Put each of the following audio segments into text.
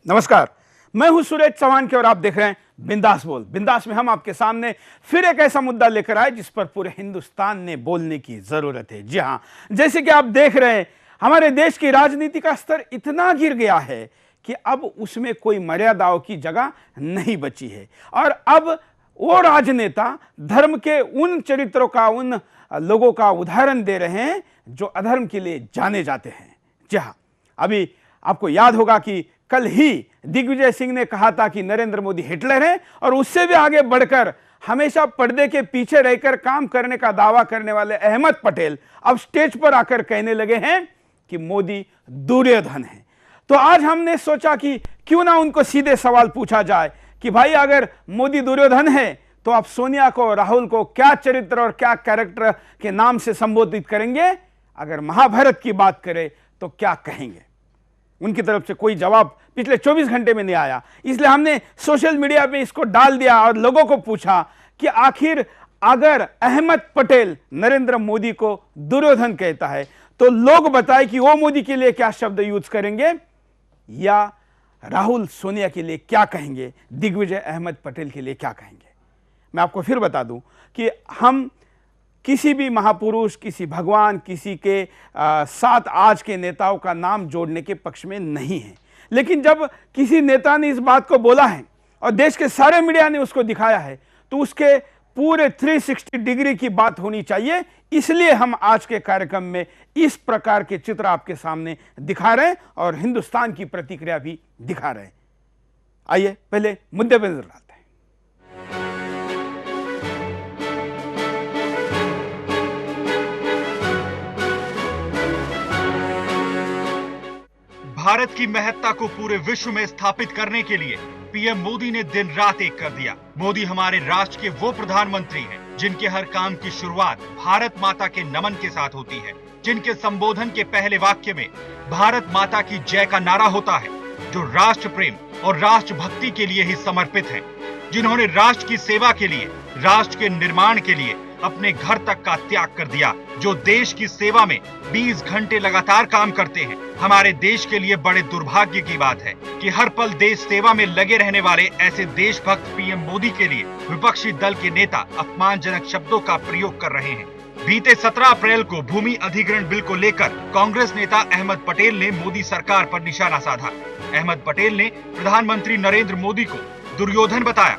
नमस्कार, मैं हूं सुरेश चौहान के और आप देख रहे हैं बिंदास बोल। बिंदास में हम आपके सामने फिर एक ऐसा मुद्दा लेकर आए जिस पर पूरे हिंदुस्तान ने बोलने की जरूरत है। जी हां, जैसे कि आप देख रहे हैं, हमारे देश की राजनीति का स्तर इतना गिर गया है कि अब उसमें कोई मर्यादाओं की जगह नहीं बची है और अब वो राजनेता धर्म के उन चरित्रों का, उन लोगों का उदाहरण दे रहे हैं जो अधर्म के लिए जाने जाते हैं। जी हां, अभी आपको याद होगा कि कल ही दिग्विजय सिंह ने कहा था कि नरेंद्र मोदी हिटलर है और उससे भी आगे बढ़कर हमेशा पर्दे के पीछे रहकर काम करने का दावा करने वाले अहमद पटेल अब स्टेज पर आकर कहने लगे हैं कि मोदी दुर्योधन है। तो आज हमने सोचा कि क्यों ना उनको सीधे सवाल पूछा जाए कि भाई अगर मोदी दुर्योधन है तो आप सोनिया को, राहुल को क्या चरित्र और क्या कैरेक्टर के नाम से संबोधित करेंगे? अगर महाभारत की बात करें तो क्या कहेंगे? उनकी तरफ से कोई जवाब पिछले 24 घंटे में नहीं आया, इसलिए हमने सोशल मीडिया पे इसको डाल दिया और लोगों को पूछा कि आखिर अगर अहमद पटेल नरेंद्र मोदी को दुर्योधन कहता है तो लोग बताए कि वो मोदी के लिए क्या शब्द यूज करेंगे या राहुल सोनिया के लिए क्या कहेंगे, दिग्विजय अहमद पटेल के लिए क्या कहेंगे। मैं आपको फिर बता दूं कि हम किसी भी महापुरुष, किसी भगवान, किसी के साथ आज के नेताओं का नाम जोड़ने के पक्ष में नहीं है, लेकिन जब किसी नेता ने इस बात को बोला है और देश के सारे मीडिया ने उसको दिखाया है तो उसके पूरे 360 डिग्री की बात होनी चाहिए। इसलिए हम आज के कार्यक्रम में इस प्रकार के चित्र आपके सामने दिखा रहे हैं और हिंदुस्तान की प्रतिक्रिया भी दिखा रहे हैं। आइए पहले मुद्दे पर नजर डालते हैं। भारत की महत्ता को पूरे विश्व में स्थापित करने के लिए पीएम मोदी ने दिन रात एक कर दिया। मोदी हमारे राष्ट्र के वो प्रधानमंत्री हैं जिनके हर काम की शुरुआत भारत माता के नमन के साथ होती है, जिनके संबोधन के पहले वाक्य में भारत माता की जय का नारा होता है, जो राष्ट्र प्रेम और राष्ट्र भक्ति के लिए ही समर्पित है, जिन्होंने राष्ट्र की सेवा के लिए, राष्ट्र के निर्माण के लिए अपने घर तक का त्याग कर दिया, जो देश की सेवा में 20 घंटे लगातार काम करते हैं। हमारे देश के लिए बड़े दुर्भाग्य की बात है कि हर पल देश सेवा में लगे रहने वाले ऐसे देशभक्त पीएम मोदी के लिए विपक्षी दल के नेता अपमानजनक शब्दों का प्रयोग कर रहे हैं। बीते 17 अप्रैल को भूमि अधिग्रहण बिल को लेकर कांग्रेस नेता अहमद पटेल ने मोदी सरकार पर निशाना साधा। अहमद पटेल ने प्रधानमंत्री नरेंद्र मोदी को दुर्योधन बताया।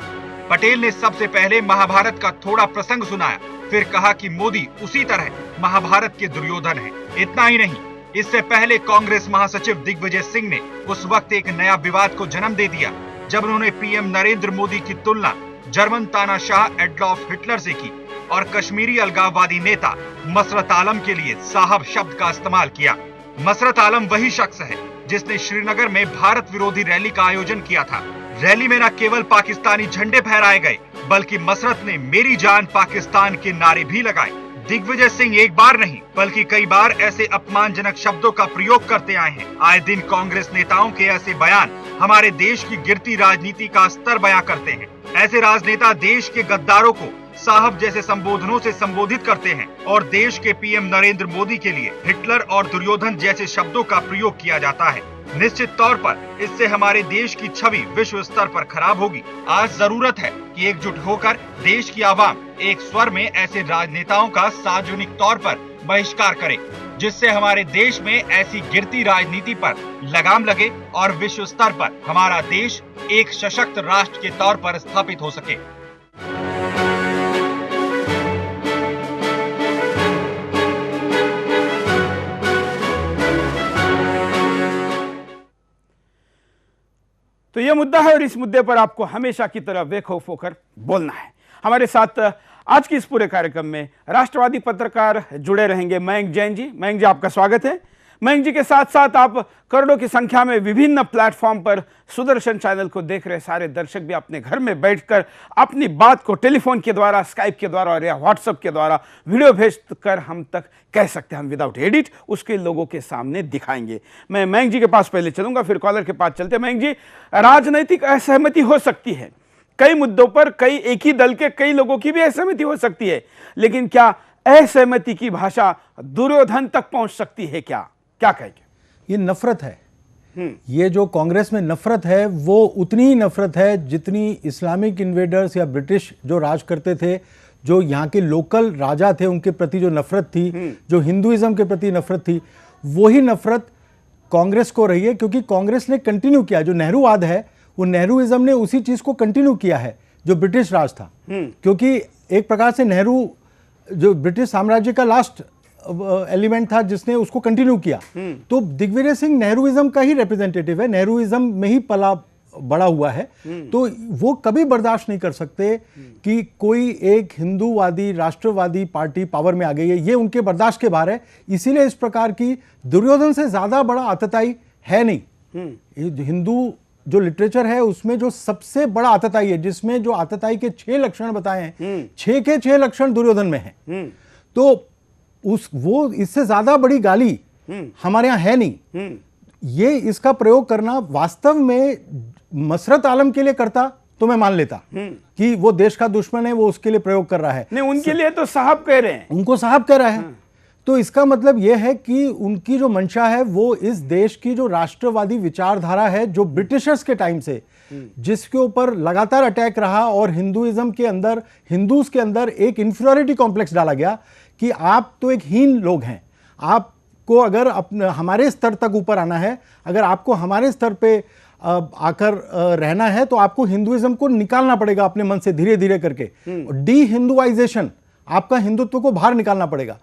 पटेल ने सबसे पहले महाभारत का थोड़ा प्रसंग सुनाया, फिर कहा कि मोदी उसी तरह महाभारत के दुर्योधन हैं। इतना ही नहीं, इससे पहले कांग्रेस महासचिव दिग्विजय सिंह ने उस वक्त एक नया विवाद को जन्म दे दिया जब उन्होंने पीएम नरेंद्र मोदी की तुलना जर्मन तानाशाह एडोल्फ हिटलर से की और कश्मीरी अलगाववादी नेता मसरत आलम के लिए साहब शब्द का इस्तेमाल किया। मसरत आलम वही शख्स है जिसने श्रीनगर में भारत विरोधी रैली का आयोजन किया था। रैली में न केवल पाकिस्तानी झंडे फहराए गए बल्कि मसरत ने मेरी जान पाकिस्तान के नारे भी लगाए। दिग्विजय सिंह एक बार नहीं बल्कि कई बार ऐसे अपमानजनक शब्दों का प्रयोग करते आए हैं। आए दिन कांग्रेस नेताओं के ऐसे बयान हमारे देश की गिरती राजनीति का स्तर बयां करते हैं। ऐसे राजनेता देश के गद्दारों को साहब जैसे संबोधनों से संबोधित करते हैं और देश के पीएम नरेंद्र मोदी के लिए हिटलर और दुर्योधन जैसे शब्दों का प्रयोग किया जाता है। निश्चित तौर पर इससे हमारे देश की छवि विश्व स्तर पर खराब होगी। आज जरूरत है कि एकजुट होकर देश की आवाम एक स्वर में ऐसे राजनेताओं का सार्वजनिक तौर पर बहिष्कार करे, जिससे हमारे देश में ऐसी गिरती राजनीति पर लगाम लगे और विश्व स्तर पर हमारा देश एक सशक्त राष्ट्र के तौर पर स्थापित हो सके। तो यह मुद्दा है और इस मुद्दे पर आपको हमेशा की तरह बेखौफ होकर बोलना है। हमारे साथ आज की इस पूरे कार्यक्रम में राष्ट्रवादी पत्रकार जुड़े रहेंगे मयंक जैन जी। मयंक जी, आपका स्वागत है। मयंक जी के साथ साथ आप करोड़ों की संख्या में विभिन्न प्लेटफॉर्म पर सुदर्शन चैनल को देख रहे सारे दर्शक भी अपने घर में बैठकर अपनी बात को टेलीफोन के द्वारा, स्काइप के द्वारा और या व्हाट्सएप के द्वारा वीडियो भेज कर हम तक कह सकते हैं। हम विदाउट एडिट उसके लोगों के सामने दिखाएंगे। मैं मयंक जी के पास पहले चलूंगा, फिर कॉलर के पास चलते। मयंक जी, राजनैतिक असहमति हो सकती है कई मुद्दों पर, कई एक ही दल के कई लोगों की भी असहमति हो सकती है, लेकिन क्या असहमति की भाषा दुर्योधन तक पहुंच सकती है? क्या क्या कहेंगे? ये नफरत है। ये जो कांग्रेस में नफरत है वो उतनी ही नफरत है जितनी इस्लामिक इन्वेडर्स या ब्रिटिश जो राज करते थे, जो यहाँ के लोकल राजा थे उनके प्रति जो नफरत थी, जो हिंदुइज्म के प्रति नफरत थी, वही नफरत कांग्रेस को रही है। क्योंकि कांग्रेस ने कंटिन्यू किया, जो नेहरूवाद है वो नेहरूइज्म ने उसी चीज को कंटिन्यू किया है जो ब्रिटिश राज था। क्योंकि एक प्रकार से नेहरू जो ब्रिटिश साम्राज्य का लास्ट एलिमेंट था जिसने उसको कंटिन्यू किया। तो दिग्विजय सिंह नेहरूइज्म का ही रिप्रेजेंटेटिव है, नेहरूइज्म में ही पला बड़ा हुआ है। तो वो कभी बर्दाश्त नहीं कर सकते कि कोई एक हिंदूवादी राष्ट्रवादी पार्टी पावर में आ गई है, ये उनके बर्दाश्त के बाहर है। इसीलिए इस प्रकार की दुर्योधन से ज्यादा बड़ा आतताई है नहीं। हिंदू जो लिटरेचर है उसमें जो सबसे बड़ा आतताई है, जिसमें जो आतताई के 6 लक्षण बताए हैं, 6 के 6 लक्षण दुर्योधन में हैं। तो वो इससे ज्यादा बड़ी गाली हमारे यहाँ है नहीं। ये इसका प्रयोग करना वास्तव में मसरत आलम के लिए करता तो मैं मान लेता कि वो देश का दुश्मन है, वो उसके लिए प्रयोग कर रहा है। नहीं, उनके लिए तो साहब कह रहे हैं, उनको साहब कह रहा है। तो इसका मतलब यह है कि उनकी जो मंशा है वो इस देश की जो राष्ट्रवादी विचारधारा है, जो ब्रिटिशर्स के टाइम से जिसके ऊपर लगातार अटैक रहा और हिंदुइज्म के अंदर, हिंदूज के अंदर एक इंफीरियरिटी कॉम्प्लेक्स डाला गया कि आप तो एक हीन लोग हैं, आपको अगर हमारे स्तर तक ऊपर आना है, अगर आपको हमारे स्तर पे आकर रहना है तो आपको हिंदुइज्म को निकालना पड़ेगा अपने मन से धीरे धीरे करके। डी हिंदुआइजेशन, आपका हिंदुत्व को बाहर निकालना पड़ेगा।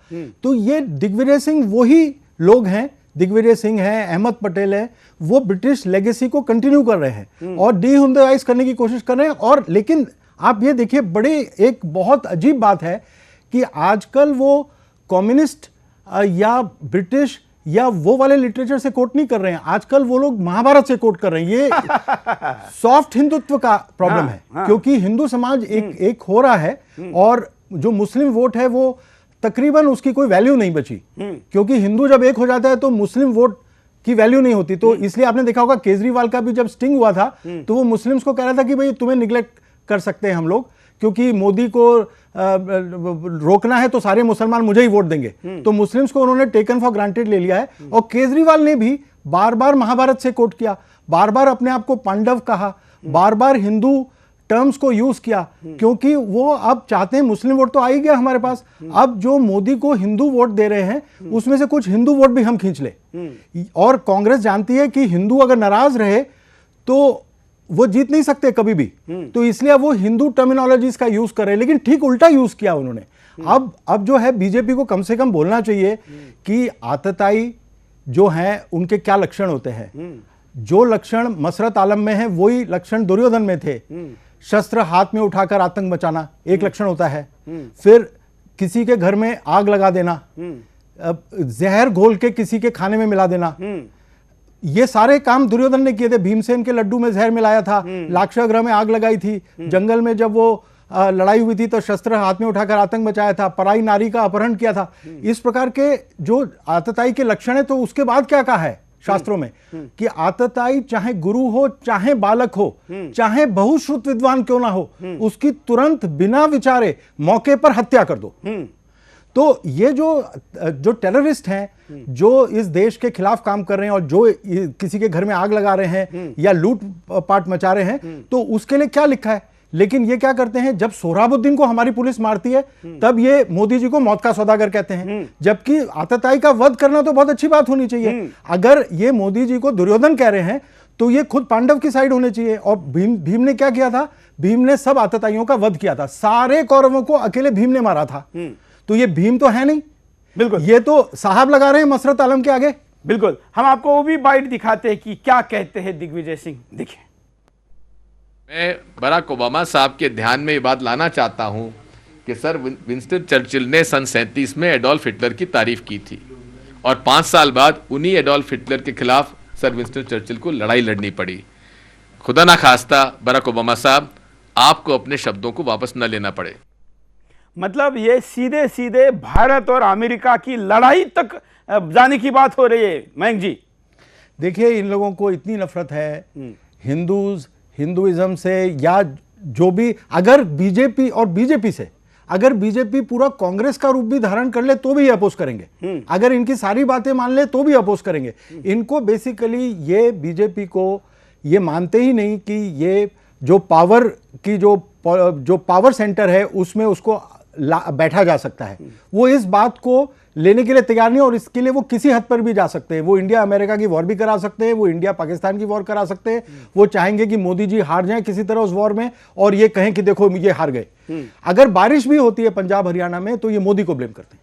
तो ये दिग्विजय सिंह वही लोग हैं, दिग्विजय सिंह हैं, अहमद पटेल है, वो ब्रिटिश लेगेसी को कंटिन्यू कर रहे हैं और डी हिंदुआइज करने की कोशिश कर रहे हैं। और लेकिन आप ये देखिए, बड़े एक बहुत अजीब बात है कि आजकल वो कम्युनिस्ट या ब्रिटिश या वो वाले लिटरेचर से कोट नहीं कर रहे हैं, आजकल वो लोग महाभारत से कोट कर रहे हैं। ये सॉफ्ट हिंदुत्व का प्रॉब्लम है। क्योंकि हिंदू समाज एक हो रहा है और जो मुस्लिम वोट है वो तकरीबन उसकी कोई वैल्यू नहीं बची। क्योंकि हिंदू जब एक हो जाता है तो मुस्लिम वोट की वैल्यू नहीं होती। तो इसलिए आपने देखा होगा केजरीवाल का भी जब स्टिंग हुआ था तो वो मुस्लिम्स को कह रहा था कि भाई तुम्हें निग्लेक्ट कर सकते हैं हम लोग, क्योंकि मोदी को रोकना है तो सारे मुसलमान मुझे ही वोट देंगे। तो मुस्लिम्स को उन्होंने टेकन फॉर ग्रांटेड ले लिया है। और केजरीवाल ने भी बार बार महाभारत से कोट किया, बार बार अपने आप को पांडव कहा, बार बार हिंदू टर्म्स को यूज किया, क्योंकि वो अब चाहते हैं मुस्लिम वोट तो आ ही गया हमारे पास, अब जो मोदी को हिंदू वोट दे रहे हैं उसमें से कुछ हिंदू वोट भी हम खींच ले। और कांग्रेस जानती है कि हिंदू अगर नाराज रहे तो वो जीत नहीं सकते कभी भी। तो इसलिए वो हिंदू टर्मिनोलॉजीज का यूज कर रहे हैं, लेकिन ठीक उल्टा यूज किया उन्होंने। अब जो है बीजेपी को कम से कम बोलना चाहिए कि आतताई जो है उनके क्या लक्षण होते हैं। जो लक्षण मसरत आलम में है वही लक्षण दुर्योधन में थे। शस्त्र हाथ में उठाकर आतंक मचाना एक लक्षण होता है, फिर किसी के घर में आग लगा देना, जहर घोल के किसी के खाने में मिला देना, ये सारे काम दुर्योधन ने किए थे। भीमसेन के लड्डू में जहर मिलाया था, लाक्षागृह में आग लगाई थी, जंगल में जब वो लड़ाई हुई थी तो शस्त्र हाथ में उठाकर आतंक मचाया था, पराई नारी का अपहरण किया था। इस प्रकार के जो आतताई के लक्षण है, तो उसके बाद क्या कहा है शास्त्रों में कि आतताई चाहे गुरु हो, चाहे बालक हो, चाहे बहुश्रुत विद्वान क्यों ना हो, उसकी तुरंत बिना विचारे मौके पर हत्या कर दो। तो ये जो टेररिस्ट हैं, जो इस देश के खिलाफ काम कर रहे हैं और जो किसी के घर में आग लगा रहे हैं या लूट पाट मचा रहे हैं, तो उसके लिए क्या लिखा है। लेकिन ये क्या करते हैं, जब सोहराबुद्दीन को हमारी पुलिस मारती है तब ये मोदी जी को मौत का सौदागर कहते हैं। जबकि आतताई का वध करना तो बहुत अच्छी बात होनी चाहिए। अगर ये मोदी जी को दुर्योधन कह रहे हैं तो ये खुद पांडव की साइड होने चाहिए। और भीम ने क्या किया था, भीम ने सब आतताइयों का वध किया था, सारे कौरवों को अकेले भीम ने मारा था। तो ये भीम तो है नहीं, बिल्कुल, ये तो साहब लगा रहे हैं मसरत आलम के आगे। बिल्कुल, हम आपको वो भी बाइट दिखाते हैं कि क्या कहते हैं दिग्विजय सिंह, देखिए। मैं बराक ओबामा साहब के ध्यान में ये बात लाना चाहता हूं कि सर विंस्टन चर्चिल ने सन 37 में एडोल्फ हिटलर की तारीफ की थी और 5 साल बाद उन्हीं एडोल्फ हिटलर के खिलाफ सर विंस्टन चर्चिल को लड़ाई लड़नी पड़ी। खुदा ना खास्ता बराक ओबामा साहब आपको अपने शब्दों को वापस न लेना पड़े। मतलब ये सीधे सीधे भारत और अमेरिका की लड़ाई तक जाने की बात हो रही है। मयंक जी देखिए, इन लोगों को इतनी नफरत है हिंदुइज्म से, या जो भी, अगर बीजेपी और बीजेपी से अगर बीजेपी पूरा कांग्रेस का रूप भी धारण कर ले तो भी अपोज करेंगे, अगर इनकी सारी बातें मान ले तो भी अपोज करेंगे। इनको बेसिकली ये बीजेपी को ये मानते ही नहीं कि ये जो पावर की जो पावर सेंटर है उसमें उसको बैठा जा सकता है, वो इस बात को लेने के लिए तैयार नहीं। और इसके लिए वो किसी हद पर भी जा सकते हैं, वो इंडिया अमेरिका की वॉर भी करा सकते हैं, वो इंडिया पाकिस्तान की वॉर करा सकते हैं, वो चाहेंगे कि मोदी जी हार जाएं किसी तरह उस वॉर में और ये कहें कि देखो ये हार गए। अगर बारिश भी होती है पंजाब हरियाणा में तो ये मोदी को ब्लेम करते हैं।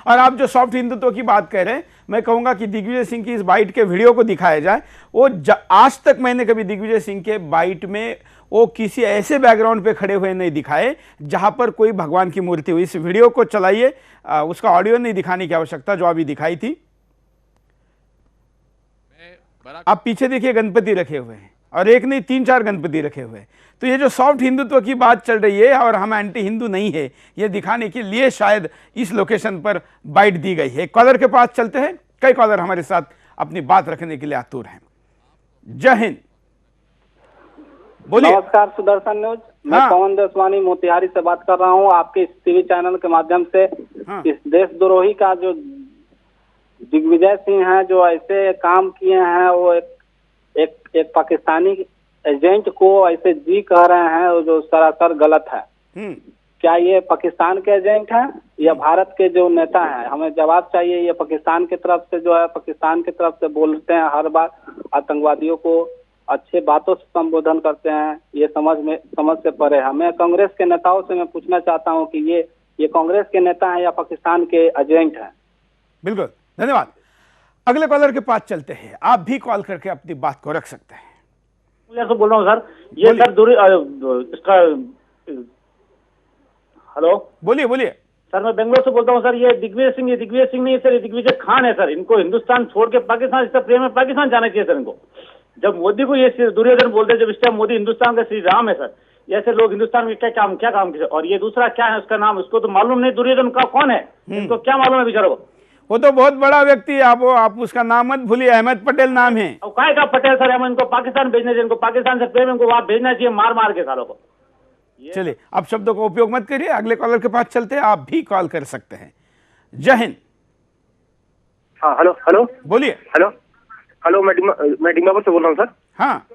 और आप जो सॉफ्ट हिंदुत्व की बात कह रहे हैं, मैं कहूंगा कि दिग्विजय सिंह की इस बाइट के वीडियो को दिखाया जाए। वो आज तक मैंने कभी दिग्विजय सिंह के बाइट में वो किसी ऐसे बैकग्राउंड पे खड़े हुए नहीं दिखाए जहां पर कोई भगवान की मूर्ति हुई। इस वीडियो को चलाइए, उसका ऑडियो नहीं दिखाने की आवश्यकता जो अभी दिखाई थी। आप पीछे देखिए गणपति रखे हुए हैं, और एक नहीं 3-4 गणपति रखे हुए हैं। तो ये जो सॉफ्ट हिंदुत्व की बात चल रही है और हम एंटी हिंदू नहीं है, ये दिखाने के लिए शायद इस लोकेशन पर बाइट दी गई है। कॉलर के पास चलते हैं, कई कॉलर हमारे साथ अपनी बात रखने के लिए आतुर हैं। जय हिंद, बोलिए। नमस्कार सुदर्शन न्यूज, मैं हाँ। पवन देशवानी मोतिहारी से बात कर रहा हूँ आपके इस टीवी चैनल के माध्यम से। हाँ। इस देशद्रोही का जो दिग्विजय सिंह है जो ऐसे काम किए हैं, वो एक पाकिस्तानी एजेंट को ऐसे जी कह रहे हैं जो सरासर गलत है। क्या ये पाकिस्तान के एजेंट हैं या भारत के जो नेता हैं? हमें जवाब चाहिए। ये पाकिस्तान की तरफ से जो है, पाकिस्तान की तरफ से बोलते हैं हर बार, आतंकवादियों को अच्छे बातों से संबोधन करते हैं। ये समझ से परे है। मैं कांग्रेस के नेताओं से मैं पूछना चाहता हूं कि ये कांग्रेस के नेता हैं या पाकिस्तान के एजेंट हैं? बिल्कुल, धन्यवाद। अगले कॉलर के पास चलते हैं, आप भी कॉल करके अपनी बात को रख सकते हैं। से बोल रहा हूँ सर, ये सर दूरी इसका हेलो, बोलिए बोलिए। सर मैं बेंगलोर से बोलता हूँ सर। ये दिग्विजय सिंह नहीं सर, ये दिग्विजय खान है सर। इनको हिंदुस्तान छोड़ के पाकिस्तान, इसका प्रेम है पाकिस्तान जाना चाहिए सर इनको। जब मोदी को ये दुर्योधन बोलते हैं, जब इस टाइम मोदी हिंदुस्तान का श्री राम है सर, ऐसे लोग हिंदुस्तान में क्या काम किया। और ये दूसरा क्या है उसका नाम, उसको तो मालूम नहीं दुर्योधन का कौन है, इनको क्या मालूम है बेचारों को। वो तो बहुत बड़ा व्यक्ति है, आप उसका नाम मत भूलिए, अहमद पटेल नाम है। अब काय का पटेल सर, हम इनको पाकिस्तान भेजना चाहिए, इनको पाकिस्तान से प्रेम, इनको वहां भेजना चाहिए मार के सालों को। चलिए, आप शब्दों का उपयोग मत करिए, अगले कॉलर के पास चलते हैं, आप भी कॉल कर सकते हैं। जय हिंद। हाँ हेलो बोलिए। हेलो मैं डिमापुर से बोल रहा हूँ सर। हाँ,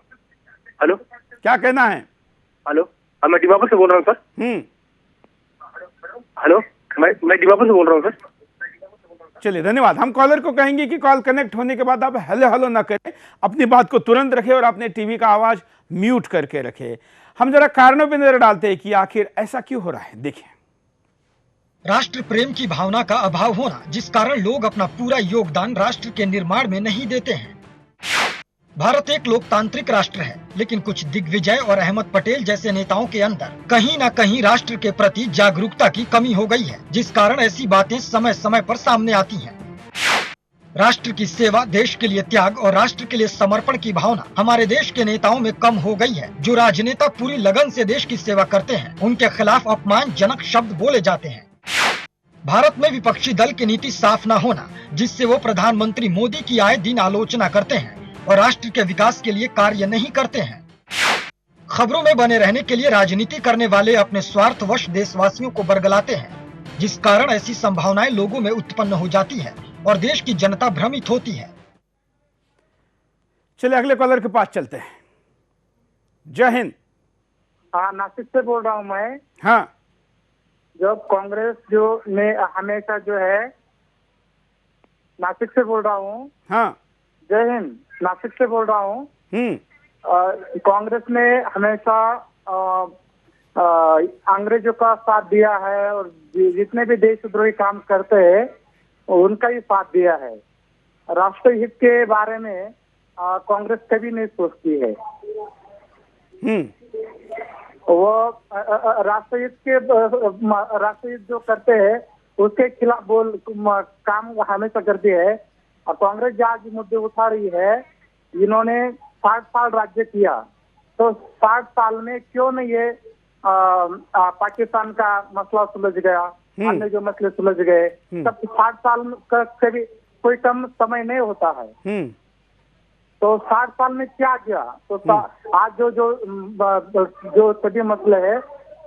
हेलो, क्या कहना है? हेलो, मैं डिमापुर से बोल रहा हूँ सर। हेलो, मैं डिमापुर से बोल रहा हूँ सर। चलिए, धन्यवाद। हम कॉलर को कहेंगे कि कॉल कनेक्ट होने के बाद आप हेलो ना करें, अपनी बात को तुरंत रखें और अपने टीवी का आवाज म्यूट करके रखें। हम जरा कारणों पर नजर डालते हैं कि आखिर ऐसा क्यों हो रहा है। देखिए, राष्ट्र प्रेम की भावना का अभाव होना, जिस कारण लोग अपना पूरा योगदान राष्ट्र के निर्माण में नहीं देते हैं। भारत एक लोकतांत्रिक राष्ट्र है, लेकिन कुछ दिग्विजय और अहमद पटेल जैसे नेताओं के अंदर कहीं न कहीं राष्ट्र के प्रति जागरूकता की कमी हो गई है, जिस कारण ऐसी बातें समय समय पर सामने आती हैं। राष्ट्र की सेवा, देश के लिए त्याग और राष्ट्र के लिए समर्पण की भावना हमारे देश के नेताओं में कम हो गई है। जो राजनेता पूरी लगन से देश की सेवा करते हैं, उनके खिलाफ अपमानजनक शब्द बोले जाते हैं। भारत में विपक्षी दल की नीति साफ न होना, जिससे वो प्रधानमंत्री मोदी की आए दिन आलोचना करते हैं और राष्ट्र के विकास के लिए कार्य नहीं करते हैं। खबरों में बने रहने के लिए राजनीति करने वाले अपने स्वार्थवश देशवासियों को बरगलाते हैं, जिस कारण ऐसी संभावनाएं लोगों में उत्पन्न हो जाती है और देश की जनता भ्रमित होती है। चलिए अगले कॉलर के पास चलते हैं। जय हिंद। हाँ, नासिक से बोल रहा हूँ मैं। हाँ, जो कांग्रेस जो ने हमेशा जो है, नासिक से बोल रहा हूँ। हाँ, जय हिंद, नासिक से बोल रहा हूँ। कांग्रेस ने हमेशा अंग्रेजों का साथ दिया है और जितने भी देशद्रोही काम करते हैं उनका ही साथ दिया है। राष्ट्र हित के बारे में कांग्रेस कभी नहीं सोचती है। वो राष्ट्रहित जो करते हैं उसके खिलाफ काम हमेशा करती है। और कांग्रेस जो आज मुद्दे उठा रही है, इन्होंने 60 साल राज्य किया, तो 60 साल में क्यों नहीं ये पाकिस्तान का मसला सुलझ गया, अन्य जो मसले सुलझ गए। तब 60 साल का कभी कोई कम समय नहीं होता है। तो 60 साल में क्या किया? तो आज जो सभी मसले है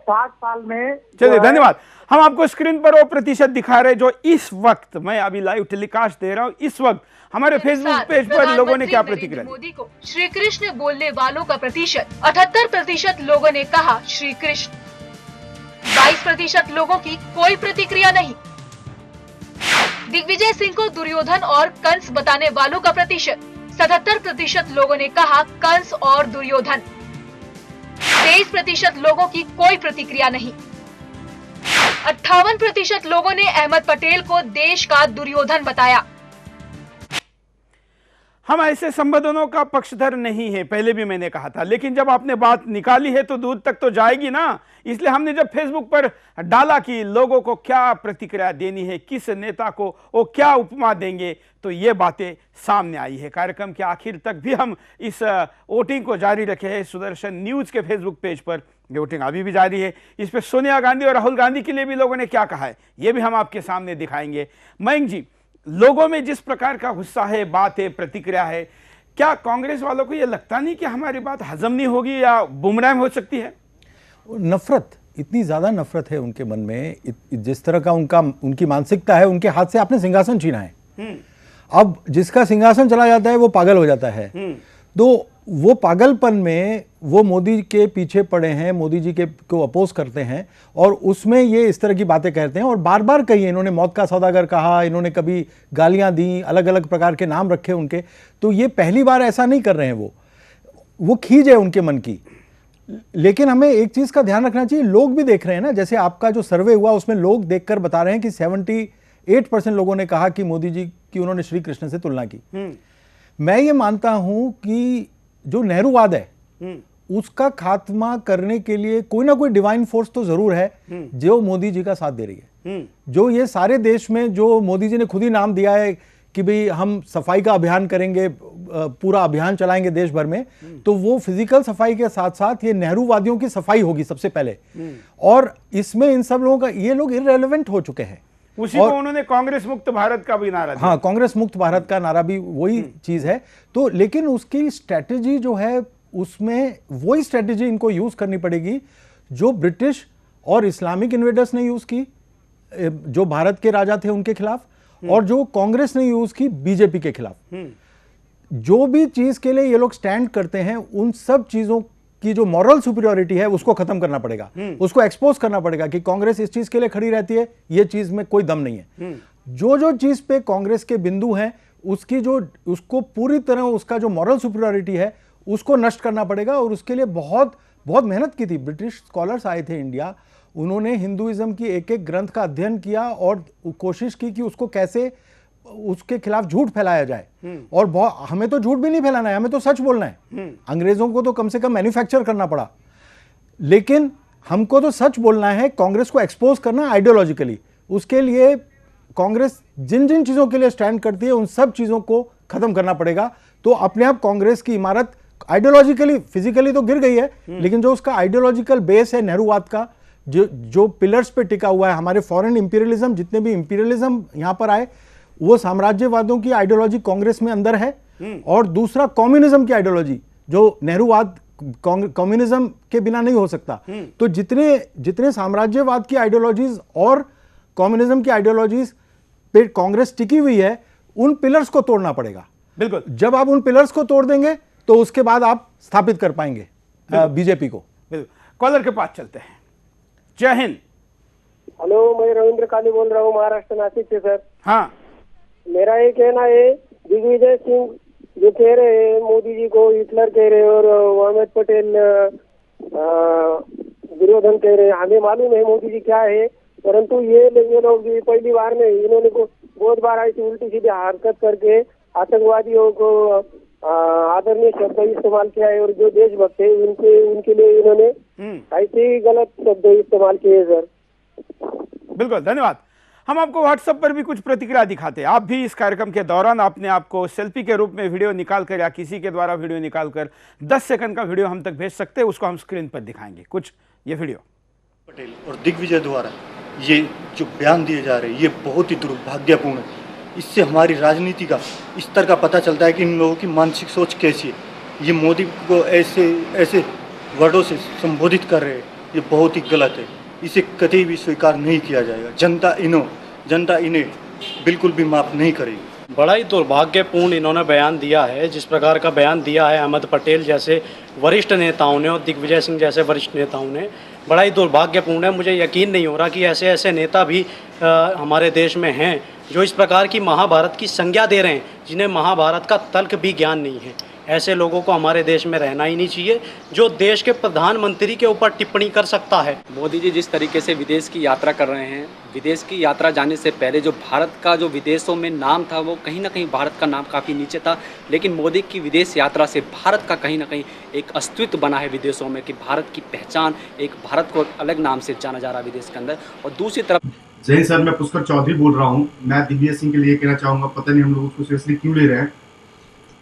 60 साल में चलिए धन्यवाद। हम आपको स्क्रीन पर वो प्रतिशत दिखा रहे जो इस वक्त, मैं अभी लाइव टेलीकास्ट दे रहा हूँ, इस वक्त हमारे फेसबुक पेज पर लोगों ने क्या प्रतिक्रिया दी। मोदी को श्री कृष्ण बोलने वालों का प्रतिशत 78% लोगों ने कहा श्री कृष्ण, 22% लोगों की कोई प्रतिक्रिया नहीं। दिग्विजय सिंह को दुर्योधन और कंस बताने वालों का प्रतिशत 77% लोगों ने कहा कंस और दुर्योधन, 23% लोगों की कोई प्रतिक्रिया नहीं। 58% लोगों ने अहमद पटेल को देश का दुर्योधन बताया। हम ऐसे संबोधनों का पक्षधर नहीं है, पहले भी मैंने कहा था, लेकिन जब आपने बात निकाली है तो दूर तक तो जाएगी ना। इसलिए हमने जब फेसबुक पर डाला कि लोगों को क्या प्रतिक्रिया देनी है, किस नेता को वो क्या उपमा देंगे, तो ये बातें सामने आई है। कार्यक्रम के आखिर तक भी हम इस वोटिंग को जारी रखे हैं। सुदर्शन न्यूज के फेसबुक पेज पर वोटिंग अभी भी जारी है। इस पर सोनिया गांधी और राहुल गांधी के लिए भी लोगों ने क्या कहा है, ये भी हम आपके सामने दिखाएंगे। मयंक जी, लोगों में जिस प्रकार का गुस्सा है, बात है, प्रतिक्रिया है, क्या कांग्रेस वालों को यह लगता नहीं कि हमारी बात हजम नहीं होगी या बुमराह हो सकती है? नफरत, इतनी ज्यादा नफरत है उनके मन में, जिस तरह का उनकी मानसिकता है। उनके हाथ से आपने सिंहासन छीना है। अब जिसका सिंहासन चला जाता है वो पागल हो जाता है। तो वो पागलपन में वो मोदी के पीछे पड़े हैं, मोदी जी को अपोज करते हैं और उसमें ये इस तरह की बातें कहते हैं और बार बार कही। इन्होंने मौत का सौदागर कहा, इन्होंने कभी गालियां दी, अलग अलग प्रकार के नाम रखे उनके। तो ये पहली बार ऐसा नहीं कर रहे हैं। वो खींच है उनके मन की। लेकिन हमें एक चीज का ध्यान रखना चाहिए, लोग भी देख रहे हैं ना। जैसे आपका जो सर्वे हुआ उसमें लोग देखकर बता रहे हैं कि 78% लोगों ने कहा कि मोदी जी की उन्होंने श्री कृष्ण से तुलना की। मैं ये मानता हूं कि जो नेहरूवाद है उसका खात्मा करने के लिए कोई ना कोई डिवाइन फोर्स तो जरूर है जो मोदी जी का साथ दे रही है। जो ये सारे देश में जो मोदी जी ने खुद ही नाम दिया है कि भाई हम सफाई का अभियान करेंगे, पूरा अभियान चलाएंगे देश भर में, तो वो फिजिकल सफाई के साथ साथ ये नेहरूवादियों की सफाई होगी सबसे पहले। और इसमें इन सब लोगों का, ये लोग इररेलेवेंट हो चुके हैं। उसी को उन्होंने कांग्रेस मुक्त भारत का भी नारा दिया। हाँ, कांग्रेस मुक्त भारत का नारा भी वही चीज है। तो लेकिन उसकी स्ट्रेटेजी जो है उसमें वही स्ट्रेटेजी इनको यूज करनी पड़ेगी जो ब्रिटिश और इस्लामिक इन्वेडर्स ने यूज की, जो भारत के राजा थे उनके खिलाफ, और जो कांग्रेस ने यूज की बीजेपी के खिलाफ। जो भी चीज के लिए ये लोग स्टैंड करते हैं, उन सब चीजों की जो मॉरल सुपीरियरिटी है उसको खत्म करना पड़ेगा, उसको एक्सपोज करना पड़ेगा कि कांग्रेस इस चीज के लिए खड़ी रहती है, ये चीज में कोई दम नहीं है। जो चीज पे कांग्रेस के बिंदु हैं उसको पूरी तरह उसका जो मॉरल सुपीरियरिटी है उसको नष्ट करना पड़ेगा। और उसके लिए बहुत बहुत मेहनत की थी। ब्रिटिश स्कॉलर्स आए थे इंडिया, उन्होंने हिंदुइज्म की एक एक ग्रंथ का अध्ययन किया और कोशिश की कि उसको कैसे उसके खिलाफ झूठ फैलाया जाए। और हमें तो झूठ भी नहीं फैलाना है, हमें तो सच बोलना है। अंग्रेजों को तो कम से कम मैन्युफैक्चर करना पड़ा, लेकिन हमको तो सच बोलना है, कांग्रेस को एक्सपोज करना आइडियोलॉजिकली। उसके लिए कांग्रेस जिन जिन चीजों के लिए स्टैंड करती है उन सब चीजों को खत्म करना पड़ेगा। तो अपने आप कांग्रेस की इमारत आइडियोलॉजिकली, फिजिकली तो गिर गई है, लेकिन जो उसका आइडियोलॉजिकल बेस है नेहरूवाद का, जो पिलर्स पे टिका हुआ है, हमारे फॉरेन इंपीरियलिज्म, जितने भी इंपीरियलिज्म यहां पर आए, वो साम्राज्यवादों की आइडियोलॉजी कांग्रेस में अंदर है। और दूसरा कम्युनिज्म की आइडियोलॉजी, जो नेहरूवाद कम्युनिज्म के बिना नहीं हो सकता। तो जितने साम्राज्यवाद की आइडियोलॉजीज और कम्युनिज्म की आइडियोलॉजीज पे कांग्रेस टिकी हुई है, उन पिलर्स को तोड़ना पड़ेगा। बिल्कुल, जब आप उन पिलर्स को तोड़ देंगे तो उसके बाद आप स्थापित कर पाएंगे बीजेपी को। कॉलर के पास चलते हैं। जय हिंद। हेलो, मैं रविंद्र काली बोल रहा हूँ, महाराष्ट्र नासिक से सर। हाँ, मेरा ये कहना है, दिग्विजय सिंह जो कह रहे हैं मोदी जी को हिटलर कह रहे हैं और अहमद पटेल दुर्योधन कह रहे हैं, हमें मालूम है मोदी जी क्या है, परंतु ये लोग पहली बार में इन्होंने बहुत बार ऐसी उल्टी सीधी हरकत करके आतंकवादियों को आदरणीय शब्द इस्तेमाल किया है और जो देशभक्त है उनके लिए इन्होंने ऐसे ही गलत शब्द इस्तेमाल किए सर। बिल्कुल, धन्यवाद। हम आपको व्हाट्सएप पर भी कुछ प्रतिक्रिया दिखाते हैं। आप भी इस कार्यक्रम के दौरान अपने आप को सेल्फी के रूप में वीडियो निकालकर या किसी के द्वारा वीडियो निकालकर 10 सेकंड का वीडियो हम तक भेज सकते हैं, उसको हम स्क्रीन पर दिखाएंगे। कुछ ये वीडियो पटेल और दिग्विजय द्वारा ये जो बयान दिए जा रहे हैं, ये बहुत ही दुर्भाग्यपूर्ण है। इससे हमारी राजनीति का स्तर का पता चलता है कि इन लोगों की मानसिक सोच कैसी है। ये मोदी को ऐसे वर्डों से संबोधित कर रहे हैं ये बहुत ही गलत है। इसे कभी भी स्वीकार नहीं किया जाएगा। जनता इन्हें बिल्कुल भी माफ नहीं करेगी। बड़ा ही दुर्भाग्यपूर्ण इन्होंने बयान दिया है। जिस प्रकार का बयान दिया है अहमद पटेल जैसे वरिष्ठ नेताओं ने और दिग्विजय सिंह जैसे वरिष्ठ नेताओं ने, बड़ा ही दुर्भाग्यपूर्ण है। मुझे यकीन नहीं हो रहा कि ऐसे ऐसे नेता भी हमारे देश में हैं जो इस प्रकार की महाभारत की संज्ञा दे रहे हैं, जिन्हें महाभारत का तल्क भी ज्ञान नहीं है। ऐसे लोगों को हमारे देश में रहना ही नहीं चाहिए, जो देश के प्रधानमंत्री के ऊपर टिप्पणी कर सकता है। मोदी जी जिस तरीके से विदेश की यात्रा कर रहे हैं, विदेश की यात्रा जाने से पहले जो भारत का जो विदेशों में नाम था वो कहीं ना कहीं भारत का नाम काफ़ी नीचे था, लेकिन मोदी की विदेश यात्रा से भारत का कहीं ना कहीं एक अस्तित्व बना है विदेशों में, कि भारत की पहचान, एक भारत को अलग नाम से जाना जा रहा है विदेश के अंदर। और दूसरी तरफ जय सर, मैं पुष्कर चौधरी बोल रहा हूँ। मैं दिग्विजय सिंह के लिए कहना चाहूँगा, पता नहीं हम लोग उसको सीरियसली क्यों ले रहे हैं।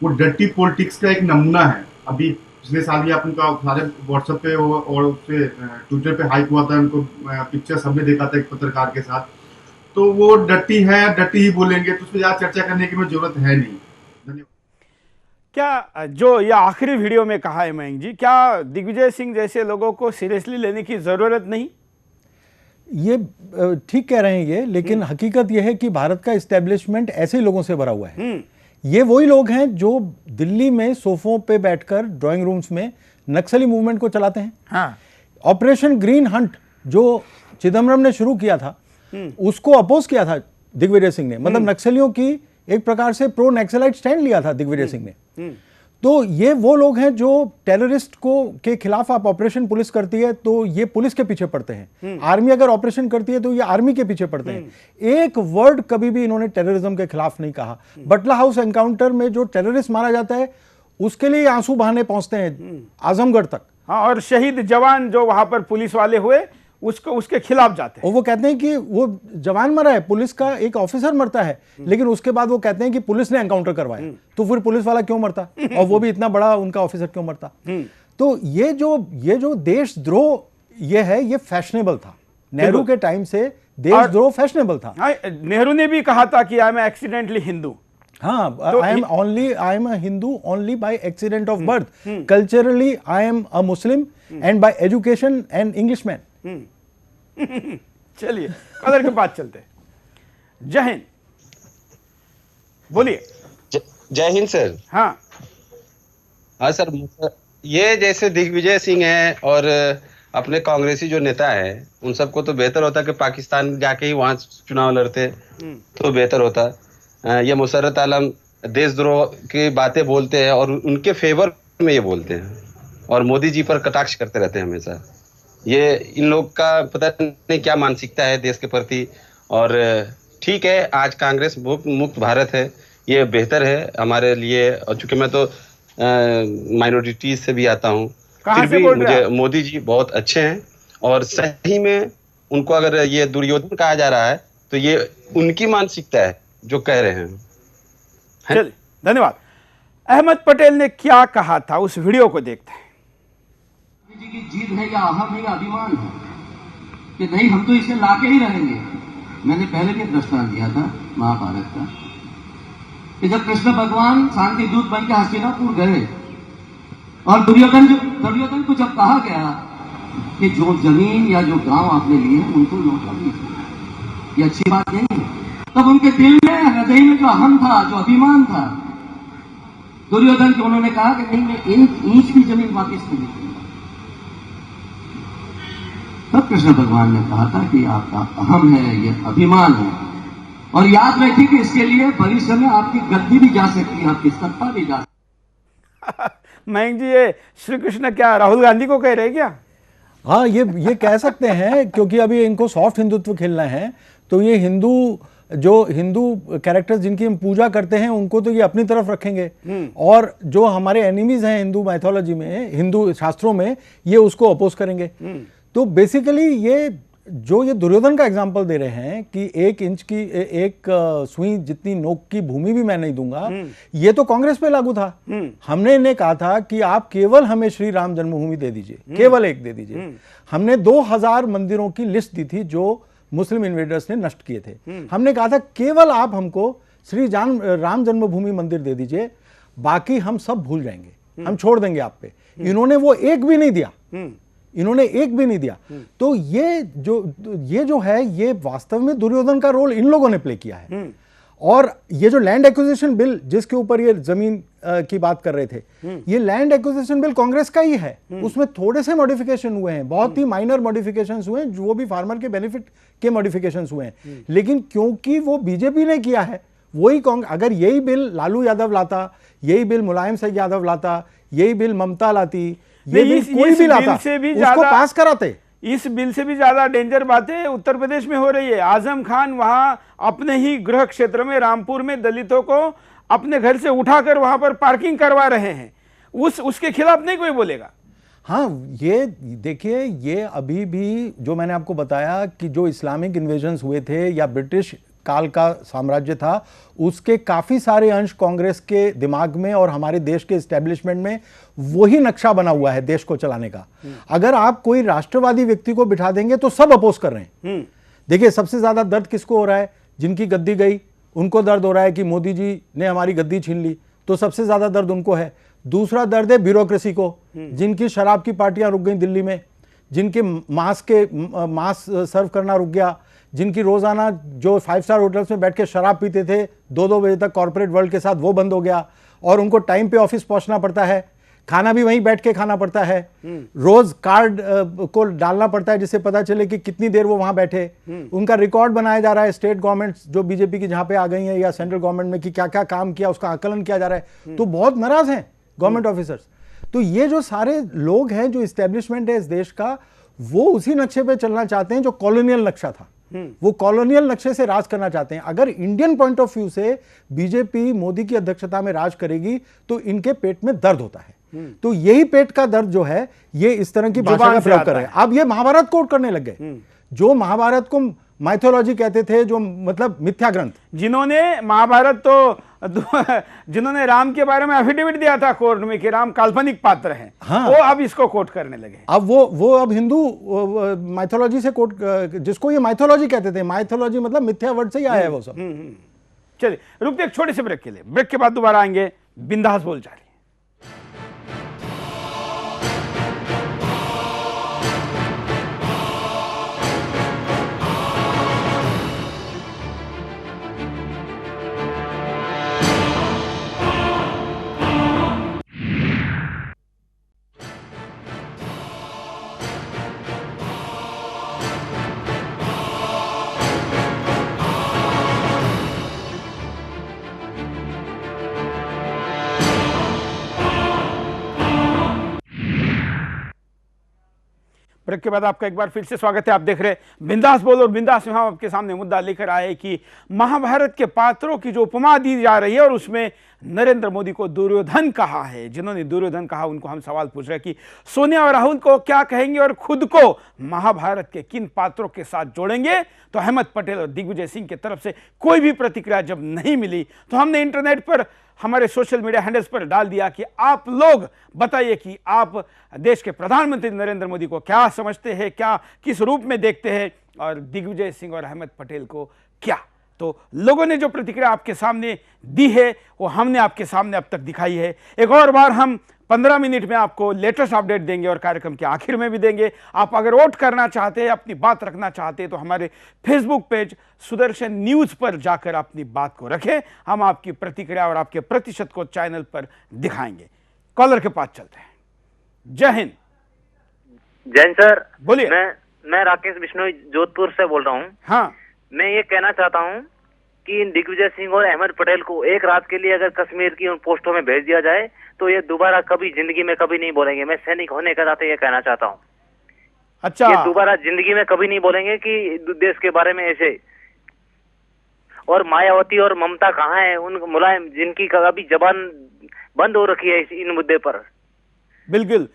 वो डर्टी पॉलिटिक्स का एक नमूना है। अभी पिछले साल ही आप उनका सारे व्हाट्सएप पे और उससे ट्विटर पे हाइप हुआ था, उनको पिक्चर सबने देखा था एक पत्रकार के साथ। तो वो डर्टी है, डर्टी ही बोलेंगे, तो उस पर ज़्यादा चर्चा करने की में जरूरत है नहीं। धन्यवाद। क्या जो ये आखिरी वीडियो में कहा है मयंक जी, क्या दिग्विजय सिंह जैसे लोगों को सीरियसली लेने की जरूरत नहीं? ये ठीक कह रहे हैं ये, लेकिन हकीकत यह है कि भारत का इस्टेब्लिशमेंट ऐसे लोगों से भरा हुआ है। ये वही लोग हैं जो दिल्ली में सोफों पे बैठकर ड्राइंग रूम्स में नक्सली मूवमेंट को चलाते हैं। हाँ। ऑपरेशन ग्रीन हंट जो चिदम्बरम ने शुरू किया था, उसको अपोज किया था दिग्विजय सिंह ने। मतलब नक्सलियों की एक प्रकार से प्रो नक्सलाइट स्टैंड लिया था दिग्विजय सिंह ने। तो ये वो लोग हैं जो टेररिस्ट को के खिलाफ आप ऑपरेशन पुलिस करती है तो ये पुलिस के पीछे पड़ते हैं, आर्मी अगर ऑपरेशन करती है तो ये आर्मी के पीछे पड़ते हैं। एक वर्ड कभी भी इन्होंने टेररिज्म के खिलाफ नहीं कहा। बटला हाउस एनकाउंटर में जो टेररिस्ट मारा जाता है उसके लिए आंसू बहाने पहुंचते हैं आजमगढ़ तक। हाँ, और शहीद जवान जो वहां पर पुलिस वाले हुए उसके खिलाफ जाते हैं। और वो कहते हैं कि वो जवान मरा है, पुलिस का एक ऑफिसर मरता है, लेकिन उसके बाद वो कहते हैं कि पुलिस ने एनकाउंटर करवाया। तो फिर पुलिस वाला क्यों मरता, और वो भी इतना बड़ा उनका ऑफिसर क्यों मरता? तो ये जो देशद्रोह ये है, ये फैशनेबल था। नेहरू के टाइम से देशद्रोह फैशनेबल था। नेहरू ने भी कहा था कि आई एम एक्सीडेंटली हिंदू। हाँ, I am a Hindu only by accident of birth. Culturally I am a Muslim and by education and Englishman. चलिए कदर के बाद चलते। जय हिंद, बोलिए। जय हिंद सर। हाँ सर, ये जैसे दिग्विजय सिंह हैं और अपने कांग्रेसी जो नेता हैं, उन सबको तो बेहतर होता कि पाकिस्तान जाके ही वहां चुनाव लड़ते तो बेहतर होता। ये मुशर्रत आलम देशद्रोह की बातें बोलते हैं और उनके फेवर में ये बोलते हैं और मोदी जी पर कटाक्ष करते रहते हैं हमेशा। ये इन लोग का पता नहीं क्या मानसिकता है देश के प्रति। और ठीक है, आज कांग्रेस मुक्त भारत है, ये बेहतर है हमारे लिए। और चूंकि मैं तो माइनॉरिटीज से भी आता हूँ, फिर भी मुझे मोदी जी बहुत अच्छे हैं। और सही में उनको अगर ये दुर्योधन कहा जा रहा है तो ये उनकी मानसिकता है जो कह रहे हैं। चलिए, धन्यवाद। अहमद पटेल ने क्या कहा था, उस वीडियो को देखते हैं। जी की जीत है या अहम है या अभिमान है कि नहीं, हम तो इसे लाके ही रहेंगे। मैंने पहले भी दृष्टांत दिया था महाभारत का कि जब कृष्ण भगवान शांति दूत बन के हस्तिनापुर गए और दुर्योधन को जब कहा गया कि जो जमीन या जो गांव आपने लिए उनको लौटा दीजिए, ये अच्छी बात नहीं है। तब उनके दिल में, हृदय में जो अहम था, जो अभिमान था दुर्योधन के, उन्होंने कहा कि नहीं, मैं एक इंच भी जमीन वापस नहीं दूंगा। तब कृष्ण भगवान ने कहा था कि आपका अहम है, ये अभिमान है, और याद रखिए कि इसके लिए भविष्य में आपकी गद्दी भी जा सकती है, आपकी सत्ता भी जा सकती है। मयंक जी, ये श्री कृष्ण क्या राहुल गांधी को कह रहे क्या? हाँ, ये कह सकते हैं, क्योंकि अभी इनको सॉफ्ट हिंदुत्व खेलना है। तो ये हिंदू कैरेक्टर्स जिनकी हम पूजा करते हैं उनको तो ये अपनी तरफ रखेंगे, और जो हमारे एनिमीज हैं हिंदू माइथोलॉजी में, हिंदू शास्त्रों में, ये उसको अपोज करेंगे। तो बेसिकली ये दुर्योधन का एग्जांपल दे रहे हैं कि एक सुई जितनी नोक की भूमि भी मैं नहीं दूंगा, ये तो कांग्रेस पे लागू था। हमने इन्हें कहा था कि आप केवल हमें श्री राम जन्मभूमि दे दीजिए, केवल एक दे दीजिए। हमने 2000 मंदिरों की लिस्ट दी थी जो मुस्लिम इन्वेडर्स ने नष्ट किए थे। हमने कहा था केवल आप हमको श्री राम जन्मभूमि मंदिर दे दीजिए, बाकी हम सब भूल जाएंगे, हम छोड़ देंगे आप पे। इन्होंने वो एक भी नहीं दिया। इन्होंने एक भी नहीं दिया। तो ये जो है, ये वास्तव में दुर्योधन का रोल इन लोगों ने प्ले किया है। और ये जो लैंड एक्विजिशन बिल जिसके ऊपर ये जमीन की बात कर रहे थे, ये लैंड एक्विजिशन बिल कांग्रेस का ही है। उसमें थोड़े से मॉडिफिकेशन हुए हैं, बहुत ही माइनर मॉडिफिकेशंस हुए हैं, जो भी फार्मर के बेनिफिट के मॉडिफिकेशंस हुए हैं। लेकिन क्योंकि वो बीजेपी ने किया है, वही कांग्रेस, अगर यही बिल लालू यादव लाता, यही बिल मुलायम सिंह यादव लाता, यही बिल ममता लाती, ये बिल कोई भी लाता, उसको पास कराते। इस बिल से भी ज्यादा डेंजर बातें उत्तर प्रदेश में हो रही है। आजम खान वहां अपने ही गृह क्षेत्र में रामपुर में दलितों को अपने घर से उठाकर वहां पर पार्किंग करवा रहे हैं। उसके खिलाफ नहीं कोई बोलेगा। हाँ, ये देखिए, ये अभी भी जो मैंने आपको बताया कि जो इस्लामिक इन्वेजन्स हुए थे या ब्रिटिश काल का साम्राज्य था, उसके काफी सारे अंश कांग्रेस के दिमाग में और हमारे देश के एस्टेब्लिशमेंट में वही नक्शा बना हुआ है देश को चलाने का। अगर आप कोई राष्ट्रवादी व्यक्ति को बिठा देंगे तो सब अपोज कर रहे हैं। देखिए, सबसे ज्यादा दर्द किसको हो रहा है? जिनकी गद्दी गई उनको दर्द हो रहा है कि मोदी जी ने हमारी गद्दी छीन ली, तो सबसे ज्यादा दर्द उनको है। दूसरा दर्द है ब्यूरोक्रेसी को, जिनकी शराब की पार्टियां रुक गई दिल्ली में, जिनके मांस सर्व करना रुक गया, जिनकी रोजाना जो 5 स्टार होटल्स में बैठ के शराब पीते थे 2-2 बजे तक कॉर्पोरेट वर्ल्ड के साथ, वो बंद हो गया। और उनको टाइम पे ऑफिस पहुंचना पड़ता है, खाना भी वहीं बैठ के खाना पड़ता है, रोज कार्ड को डालना पड़ता है जिससे पता चले कि कितनी देर वो वहां बैठे। उनका रिकॉर्ड बनाया जा रहा है, स्टेट गवर्नमेंट्स जो बीजेपी की जहां पे आ गई है या सेंट्रल गवर्नमेंट में, कि क्या क्या काम किया उसका आकलन किया जा रहा है। तो बहुत नाराज हैं गवर्नमेंट ऑफिसर्स। तो ये जो सारे लोग हैं, जो इस्टेब्लिशमेंट है इस देश का, वो उसी नक्शे पे चलना चाहते हैं जो कॉलोनियल नक्शा था। वो कॉलोनियल नक्शे से राज करना चाहते हैं। अगर इंडियन पॉइंट ऑफ व्यू से बीजेपी मोदी की अध्यक्षता में राज करेगी तो इनके पेट में दर्द होता है। तो यही पेट का दर्द जो है, ये इस तरह की भाषा का प्रयोग कर रहे हैं। अब ये महाभारत कोट करने लग गए, जो महाभारत को माइथोलॉजी कहते थे, जो मतलब मिथ्या ग्रंथ। जिन्होंने महाभारत तो जिन्होंने राम के बारे में एफिडेविट दिया था कोर्ट में कि राम काल्पनिक पात्र हैं, हाँ, वो अब इसको कोट करने लगे। अब वो अब हिंदू माइथोलॉजी से कोट, जिसको ये माइथोलॉजी कहते थे, माइथोलॉजी मतलब मिथ्या वर्ड से ही आया है वो सब। चलिए रुकते एक छोटे से ब्रेक के लिए, ब्रेक के बाद दोबारा आएंगे बिंदास बोल जारी। ब्रेक के बाद आपका एक बार फिर से स्वागत है। आप देख रहे हैं बिंदास बोल, और बिंदास में हम आपके सामने मुद्दा लेकर आए कि महाभारत के पात्रों की जो उपमा दी जा रही है और उसमें नरेंद्र मोदी को दुर्योधन कहा है। जिन्होंने दुर्योधन कहा उनको हम सवाल पूछ रहे हैं कि सोनिया और राहुल को क्या कहेंगे और खुद को महाभारत के किन पात्रों के साथ जोड़ेंगे। तो अहमद पटेल और दिग्विजय सिंह की तरफ से कोई भी प्रतिक्रिया जब नहीं मिली तो हमने इंटरनेट पर, हमारे सोशल मीडिया हैंडल्स पर डाल दिया कि आप लोग बताइए कि आप देश के प्रधानमंत्री नरेंद्र मोदी को क्या समझते हैं, क्या किस रूप में देखते हैं, और दिग्विजय सिंह और अहमद पटेल को क्या। तो लोगों ने जो प्रतिक्रिया आपके सामने दी है वो हमने आपके सामने अब तक दिखाई है। एक और बार हम 15 मिनट में आपको लेटेस्ट अपडेट देंगे और कार्यक्रम के आखिर में भी देंगे। आप अगर वोट करना चाहते हैं, अपनी बात रखना चाहते हैं तो हमारे फेसबुक पेज सुदर्शन न्यूज पर जाकर अपनी बात को रखें। हम आपकी प्रतिक्रिया और आपके प्रतिशत को चैनल पर दिखाएंगे। कॉलर के पास चलते हैं। जय हिंद। जैन सर बोलिए। मैं राकेश बिश्नोई जोधपुर से बोल रहा हूँ। हाँ, मैं ये कहना चाहता हूँ कि दिग्विजय सिंह और अहमद पटेल को एक रात के लिए अगर कश्मीर की उन पोस्टों में भेज दिया जाए तो ये दोबारा कभी जिंदगी में कभी नहीं बोलेंगे। मैं सैनिक होने के नाते ये कहना चाहता हूँ। अच्छा, ये दोबारा जिंदगी में कभी नहीं बोलेंगे कि देश के बारे में ऐसे। और मायावती और ममता कहाँ है? उन मुलायम जिनकी कभी जबान बंद हो रखी है इन मुद्दे पर। बिल्कुल,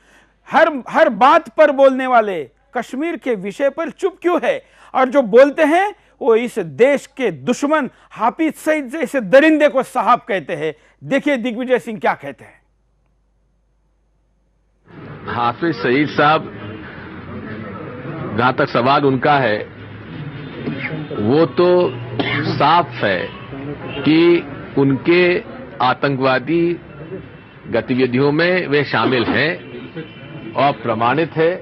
हर बात पर बोलने वाले कश्मीर के विषय पर चुप क्यों है? और जो बोलते हैं वो इस देश के दुश्मन हाफिज सईद जैसे दरिंदे को साहब कहते हैं। देखिए दिग्विजय सिंह क्या कहते हैं। हाफिज सईद साहब, जहां तक सवाल उनका है, वो तो साफ है कि उनके आतंकवादी गतिविधियों में वे शामिल हैं और प्रमाणित है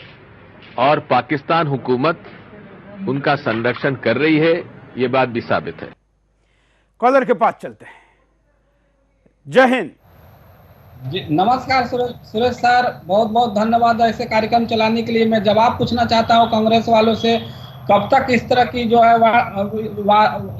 और पाकिस्तान हुकूमत उनका संरक्षण कर रही है, ये बात भी साबित है। कॉलर के पास चलते हैं। जय हिंद जी, नमस्कार सुरेश सर, बहुत बहुत धन्यवाद ऐसे कार्यक्रम चलाने के लिए। मैं जवाब पूछना चाहता हूं कांग्रेस वालों से, कब तक इस तरह की जो है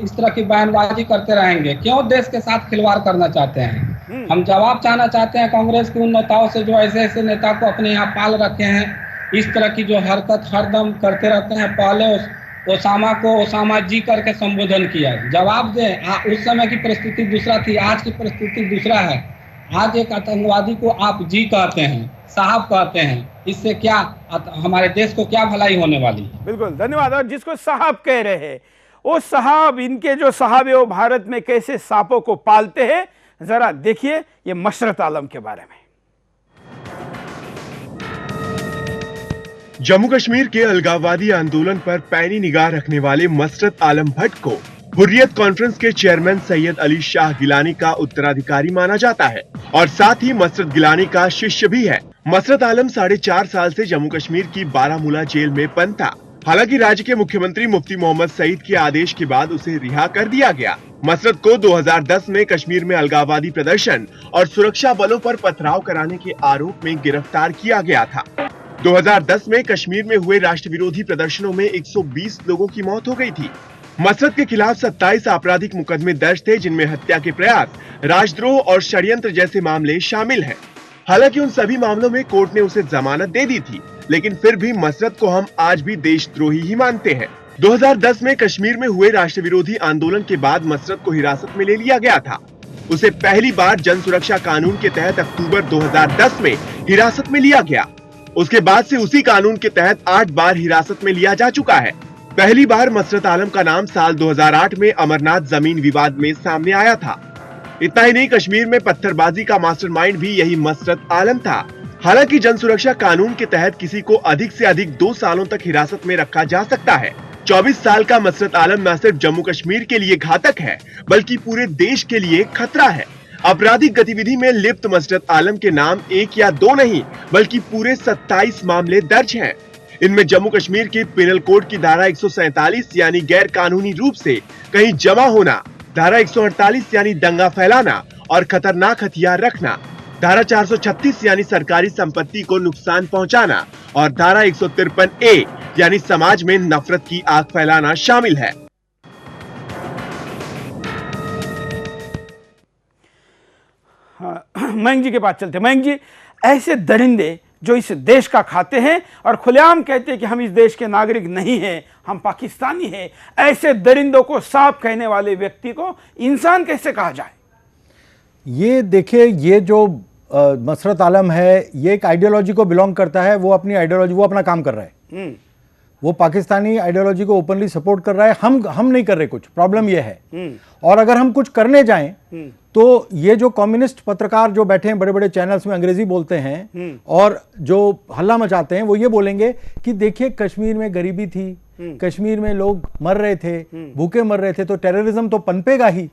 इस तरह की बयानबाजी करते रहेंगे? क्यों देश के साथ खिलवाड़ करना चाहते हैं? हम जवाब चाहना चाहते हैं कांग्रेस के उन नेताओं से जो ऐसे ऐसे नेता को अपने यहाँ पाल रखे हैं, इस तरह की जो हरकत हरदम करते रहते हैं। पहले ओसामा को ओसामा जी करके संबोधन किया, जवाब दें। उस समय की परिस्थिति दूसरा थी, आज की परिस्थिति दूसरा है। आज एक आतंकवादी को आप जी कहते हैं, साहब कहते हैं, इससे क्या हमारे देश को क्या भलाई होने वाली है? बिल्कुल, धन्यवाद। और जिसको साहब कह रहे हैं, वो साहब, इनके जो साहब है वो भारत में कैसे सांपों को पालते हैं, जरा देखिए ये मशरत आलम के बारे में। जम्मू कश्मीर के अलगाववादी आंदोलन पर पैनी निगाह रखने वाले मसरत आलम भट्ट को हुर्रियत कॉन्फ्रेंस के चेयरमैन सैयद अली शाह गिलानी का उत्तराधिकारी माना जाता है और साथ ही मसरत गिलानी का शिष्य भी है। मसरत आलम 4.5 साल से जम्मू कश्मीर की बारामूला जेल में बंद था। हालांकि राज्य के मुख्यमंत्री मुफ्ती मोहम्मद सईद के आदेश के बाद उसे रिहा कर दिया गया। मसरत को 2010 में कश्मीर में अलगाववादी प्रदर्शन और सुरक्षा बलों पर पथराव कराने के आरोप में गिरफ्तार किया गया था। 2010 में कश्मीर में हुए राष्ट्र विरोधी प्रदर्शनों में 120 लोगों की मौत हो गई थी। मसरत के खिलाफ 27 आपराधिक मुकदमे दर्ज थे, जिनमें हत्या के प्रयास, राजद्रोह और षड्यंत्र जैसे मामले शामिल हैं। हालांकि उन सभी मामलों में कोर्ट ने उसे जमानत दे दी थी, लेकिन फिर भी मसरत को हम आज भी देशद्रोही ही मानते हैं। 2010 में कश्मीर में हुए राष्ट्र विरोधी आंदोलन के बाद मसरत को हिरासत में ले लिया गया था। उसे पहली बार जन सुरक्षा कानून के तहत अक्टूबर 2010 में हिरासत में लिया गया। उसके बाद से उसी कानून के तहत 8 बार हिरासत में लिया जा चुका है। पहली बार मसरत आलम का नाम साल 2008 में अमरनाथ जमीन विवाद में सामने आया था। इतना ही नहीं, कश्मीर में पत्थरबाजी का मास्टरमाइंड भी यही मसरत आलम था। हालांकि जन सुरक्षा कानून के तहत किसी को अधिक से अधिक 2 सालों तक हिरासत में रखा जा सकता है। 24 साल का मसरत आलम न सिर्फ जम्मू कश्मीर के लिए घातक है, बल्कि पूरे देश के लिए खतरा है। आपराधिक गतिविधि में लिप्त मसरत आलम के नाम 1 या 2 नहीं, बल्कि पूरे 27 मामले दर्ज हैं। इनमें जम्मू कश्मीर के पिनल कोड की धारा 147 यानी गैर कानूनी रूप से कहीं जमा होना, धारा 148 यानी दंगा फैलाना और खतरनाक हथियार रखना, धारा 436 यानी सरकारी संपत्ति को नुकसान पहुंचाना और धारा 153A यानी समाज में नफरत की आग फैलाना शामिल है। मयंक जी के पास चलते। मयंक जी, ऐसे दरिंदे जो इस देश का खाते हैं और खुलेआम कहते हैं कि हम इस देश के नागरिक नहीं हैं, हम पाकिस्तानी हैं, ऐसे दरिंदों को साफ कहने वाले व्यक्ति को इंसान कैसे कहा जाए? ये देखिए, ये जो मसरत आलम है, ये एक आइडियोलॉजी को बिलोंग करता है। वो अपनी आइडियोलॉजी, वो अपना काम कर रहा है। वो पाकिस्तानी आइडियोलॉजी को ओपनली सपोर्ट कर रहा है। हम नहीं कर रहे कुछ। प्रॉब्लम ये है। और अगर हम कुछ करने जाएं तो ये जो कम्युनिस्ट पत्रकार जो बैठे हैं बड़े बड़े चैनल्स में, अंग्रेजी बोलते हैं और जो हल्ला मचाते हैं, वो ये बोलेंगे कि देखिए कश्मीर में गरीबी थी, कश्मीर में लोग मर रहे थे, भूखे मर रहे थे, तो टेररिज्म तो पनपेगा ही।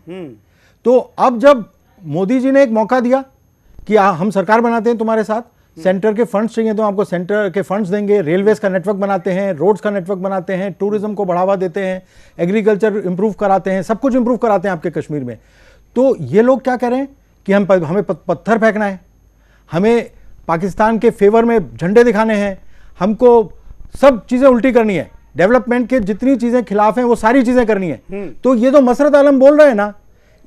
तो अब जब मोदी जी ने एक मौका दिया कि हम सरकार बनाते हैं तुम्हारे साथ, सेंटर के फंड्स चाहिए तो आपको सेंटर के फंड्स देंगे, रेलवेज का नेटवर्क बनाते हैं, रोड्स का नेटवर्क बनाते हैं, टूरिज्म को बढ़ावा देते हैं, एग्रीकल्चर इंप्रूव कराते हैं, सब कुछ इंप्रूव कराते हैं आपके कश्मीर में। तो ये लोग क्या कह रहे हैं कि हमें पत्थर फेंकना है, हमें पाकिस्तान के फेवर में झंडे दिखाने हैं, हमको सब चीजें उल्टी करनी है, डेवलपमेंट के जितनी चीजें खिलाफ हैं वो सारी चीजें करनी है। तो ये जो मसरत आलम बोल रहे हैं ना,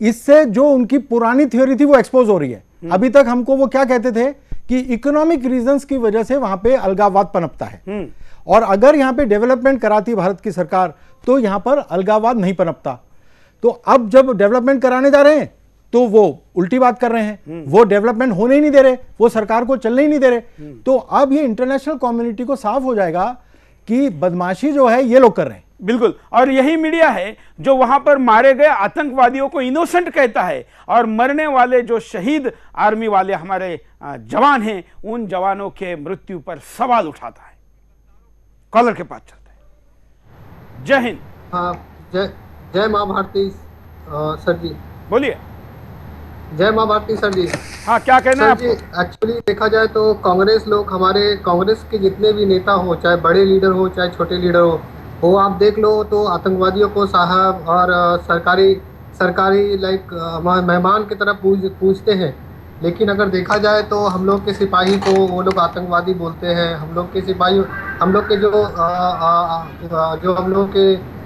इससे जो उनकी पुरानी थ्योरी थी वो एक्सपोज हो रही है। अभी तक हमको वो क्या कहते थे कि इकोनॉमिक रीजंस की वजह से वहां पे अलगाववाद पनपता है, और अगर यहां पे डेवलपमेंट कराती भारत की सरकार तो यहां पर अलगाववाद नहीं पनपता। तो अब जब डेवलपमेंट कराने जा रहे हैं तो वो उल्टी बात कर रहे हैं, वो डेवलपमेंट होने ही नहीं दे रहे, वो सरकार को चलने ही नहीं दे रहे। तो अब ये इंटरनेशनल कम्युनिटी को साफ हो जाएगा कि बदमाशी जो है ये लोग कर रहे हैं। बिल्कुल, और यही मीडिया है जो वहां पर मारे गए आतंकवादियों को इनोसेंट कहता है और मरने वाले जो शहीद आर्मी वाले हमारे जवान हैं, उन जवानों के मृत्यु पर सवाल उठाता है। कॉलर के पास चलते हैं। जय हिंद। जय माँ भारती। सर जी बोलिए। जय माँ भारती सर जी। हाँ, क्या कहना है सर जी, एक्चुअली देखा जाए तो कांग्रेस लोग, हमारे कांग्रेस के जितने भी नेता हो, चाहे बड़े लीडर हो चाहे छोटे लीडर हो, वो आप देख लो तो आतंकवादियों को साहब और सरकारी लाइक मेहमान की तरह पूछते हैं। लेकिन अगर देखा जाए तो हम लोग के सिपाही को वो लोग आतंकवादी बोलते हैं। हम लोग के सिपाही, हम लोग के जो हम लोग के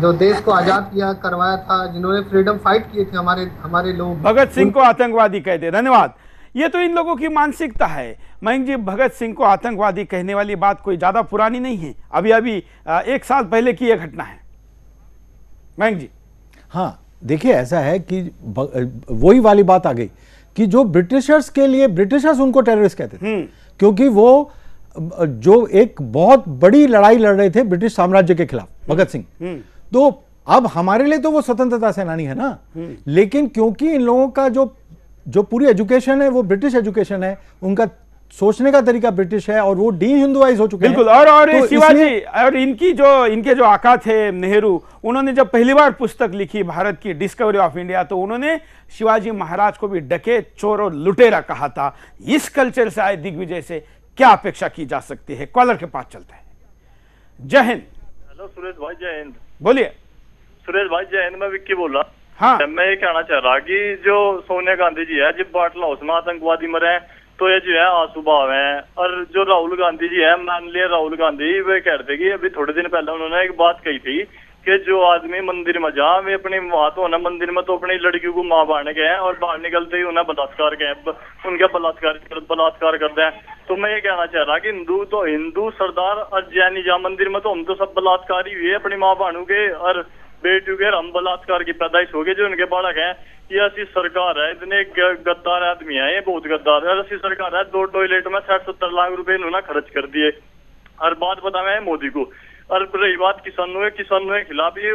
जो देश को आजाद करवाया था, जिन्होंने फ्रीडम फाइट किए थे, हमारे लोग, भगत सिंह को आतंकवादी कहते। धन्यवाद। ये तो इन लोगों की मानसिकता है मयंक जी। भगत सिंह को आतंकवादी कहने वाली बात कोई ज्यादा पुरानी नहीं है, अभी 1 साल पहले की यह घटना है मयंक जी। हाँ, देखिए ऐसा है कि वही वाली बात आ गई कि जो ब्रिटिशर्स के लिए, ब्रिटिशर्स उनको टेररिस्ट कहते थे क्योंकि वो जो एक बहुत बड़ी लड़ाई लड़ रहे थे ब्रिटिश साम्राज्य के खिलाफ, भगत सिंह। तो अब हमारे लिए तो वो स्वतंत्रता सेनानी है ना, लेकिन क्योंकि इन लोगों का जो पूरी एजुकेशन है वो ब्रिटिश एजुकेशन है, उनका सोचने का तरीका ब्रिटिश है और वो डी हिंदुआइज हो चुके हैं। बिल्कुल। और तो शिवाजी और इनके जो आका थे नेहरू, उन्होंने जब पहली बार पुस्तक लिखी भारत की डिस्कवरी ऑफ इंडिया, तो उन्होंने शिवाजी महाराज को भी डकैत, चोर और लुटेरा कहा था। इस कल्चर से आए दिग्विजय से क्या अपेक्षा की जा सकती है? कॉलर के पास चलता है। जय हिंद। हेलो सुरेश भाई, जय हिंद। बोलिए। सुरेश भाई जय हिंद, मैं विक्की बोल रहा। हाँ, मैं ये कहना चाह रहा कि जो सोनिया गांधी जी है, जब बाटला हाउस में आतंकवादी मरे हैं तो ये जो है आंसू बहावे हैं। और जो राहुल गांधी जी है, मान लिया राहुल गांधी, वे कहते कि अभी थोड़े दिन पहले उन्होंने एक बात कही थी कि जो आदमी मंदिर में जा, वे अपनी वहां तो ना मंदिर में तो अपनी लड़कियों को मां बांधने गए हैं और बाहर निकलते ही उन्हें बलात्कार गए, उनका बलात्कार करते हैं। तो मैं ये कहना चाह रहा कि हिंदू सरदार और जैनी जा मंदिर में तो हम तो सब बलात्कारी हुए अपनी माँ बहनों के और बेटियों के, हम बलात्कार की पैदाइश हो गई जो उनके बालक हैं। ये ऐसी सरकार है, इतने गद्दार आदमी है, ये बहुत गद्दार है। ऐसी सरकार है, 2 टॉयलेट में 60-70 लाख रुपए इन्होंने खर्च कर दिए। और बात बतावे है मोदी को। और रही बात किसानों के खिलाफ, ये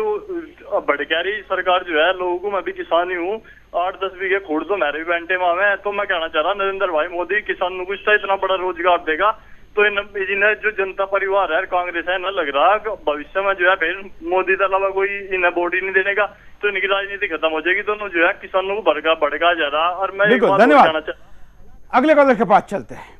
भड़कारी सरकार जो है, लोगों को, मैं भी किसान ही हूँ, 8-10 बीघे खोड़ तो मेरे भी बेंटे में है। तो मैं कहना चाह रहा नरेंद्र भाई मोदी किसानों को इतना बड़ा रोजगार देगा तो इन्हें जो जनता परिवार है, कांग्रेस है, न लग रहा भविष्य में जो है फिर मोदी के अलावा कोई इन्हें वोट ही नहीं देने का, तो इनकी राजनीति खत्म हो जाएगी। दोनों जो है किसानों को भड़का जा रहा। और मैं धन्यवाद। अगले कॉलर के पास चलते हैं।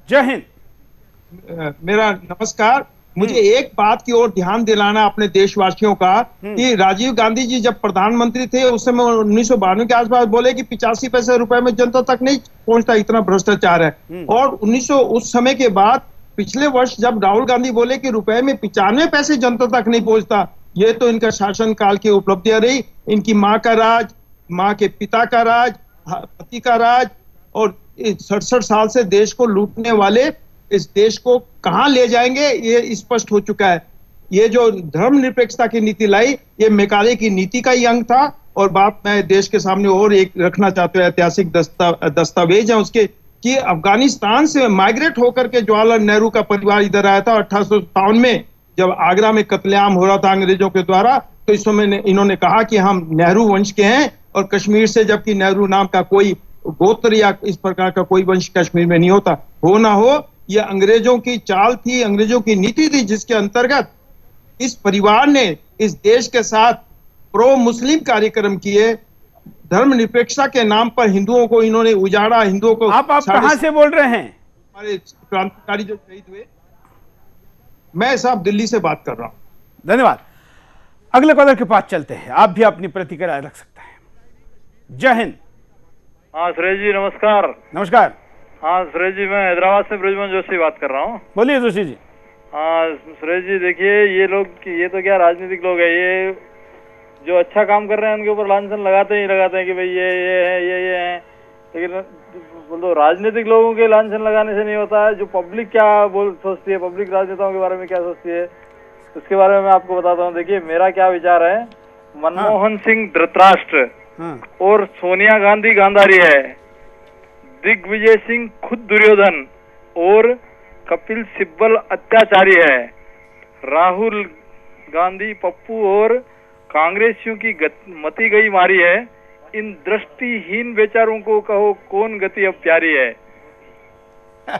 जय हिंद। मेरा नमस्कार। मुझे एक बात की ओर ध्यान दिलाना अपने देशवासियों का कि राजीव गांधी जी जब प्रधानमंत्री थे उस समय 1992 के आसपास बोले कि 85 पैसे रुपए में जनता तक नहीं पहुंचता, इतना भ्रष्टाचार है। और 1900 उस समय के बाद पिछले वर्ष जब राहुल गांधी बोले कि रुपए में 95 पैसे जनता तक नहीं पहुंचता, ये तो इनका शासन काल की उपलब्धियां रही। इनकी माँ का राज, माँ के पिता का राज, पति का राज, और 67 साल से देश को लूटने वाले इस देश को कहां ले जाएंगे ये स्पष्ट हो चुका है। ये जो धर्मनिरपेक्षता की नीति लाई, ये मेकाले की नीति का ही अंग था। और बात मैं देश के सामने और एक रखना चाहते हुए ऐतिहासिक दस्तावेज है उसके कि अफगानिस्तान से माइग्रेट होकर के जवाहरलाल नेहरू का परिवार इधर आया था 1857 में, जब आगरा में कत्लेआम हो रहा था अंग्रेजों के द्वारा। तो इस समय इन्होंने कहा कि हम नेहरू वंश के हैं, और कश्मीर से, जबकि नेहरू नाम का कोई गोत्र या इस प्रकार का कोई वंश कश्मीर में नहीं होता। हो ना हो, ये अंग्रेजों की चाल थी, अंग्रेजों की नीति थी, जिसके अंतर्गत इस परिवार ने इस देश के साथ प्रो मुस्लिम कार्यक्रम किए। धर्मनिरपेक्षता के नाम पर हिंदुओं को इन्होंने उजाड़ा। हिंदुओं को आप कहां से बोल रहे हैं? हमारे क्रांतिकारी जो शहीद हुए। मैं साहब दिल्ली से बात कर रहा हूं। धन्यवाद। अगले कॉलर के पास चलते हैं, आप भी अपनी प्रतिक्रिया रख सकते हैं। जय हिंद। हाँ सुरेश जी नमस्कार। नमस्कार। हाँ सुरेश जी, मैं हैदराबाद से ब्रजमोहन जोशी बात कर रहा हूँ। बोलिए जोशी जी। हाँ सुरेश जी, देखिए ये लोग, ये तो क्या राजनीतिक लोग है, ये जो अच्छा काम कर रहे हैं उनके ऊपर लांछन लगाते हैं कि भाई ये है। लेकिन बोलो राजनीतिक लोगों के लांछन लगाने से नहीं होता है। जो पब्लिक क्या सोचती है, पब्लिक राजनेताओं के बारे में क्या सोचती है, उसके बारे में मैं आपको बताता हूँ। देखिए मेरा क्या विचार है, मनमोहन सिंह धृतराष्ट्र और सोनिया गांधी गांधारी है, दिग्विजय सिंह खुद दुर्योधन और कपिल सिब्बल अत्याचारी है, राहुल गांधी पप्पू और कांग्रेसियों की मती गई मारी है। इन दृष्टिहीन बेचारों को कहो कौन गति अब प्यारी है।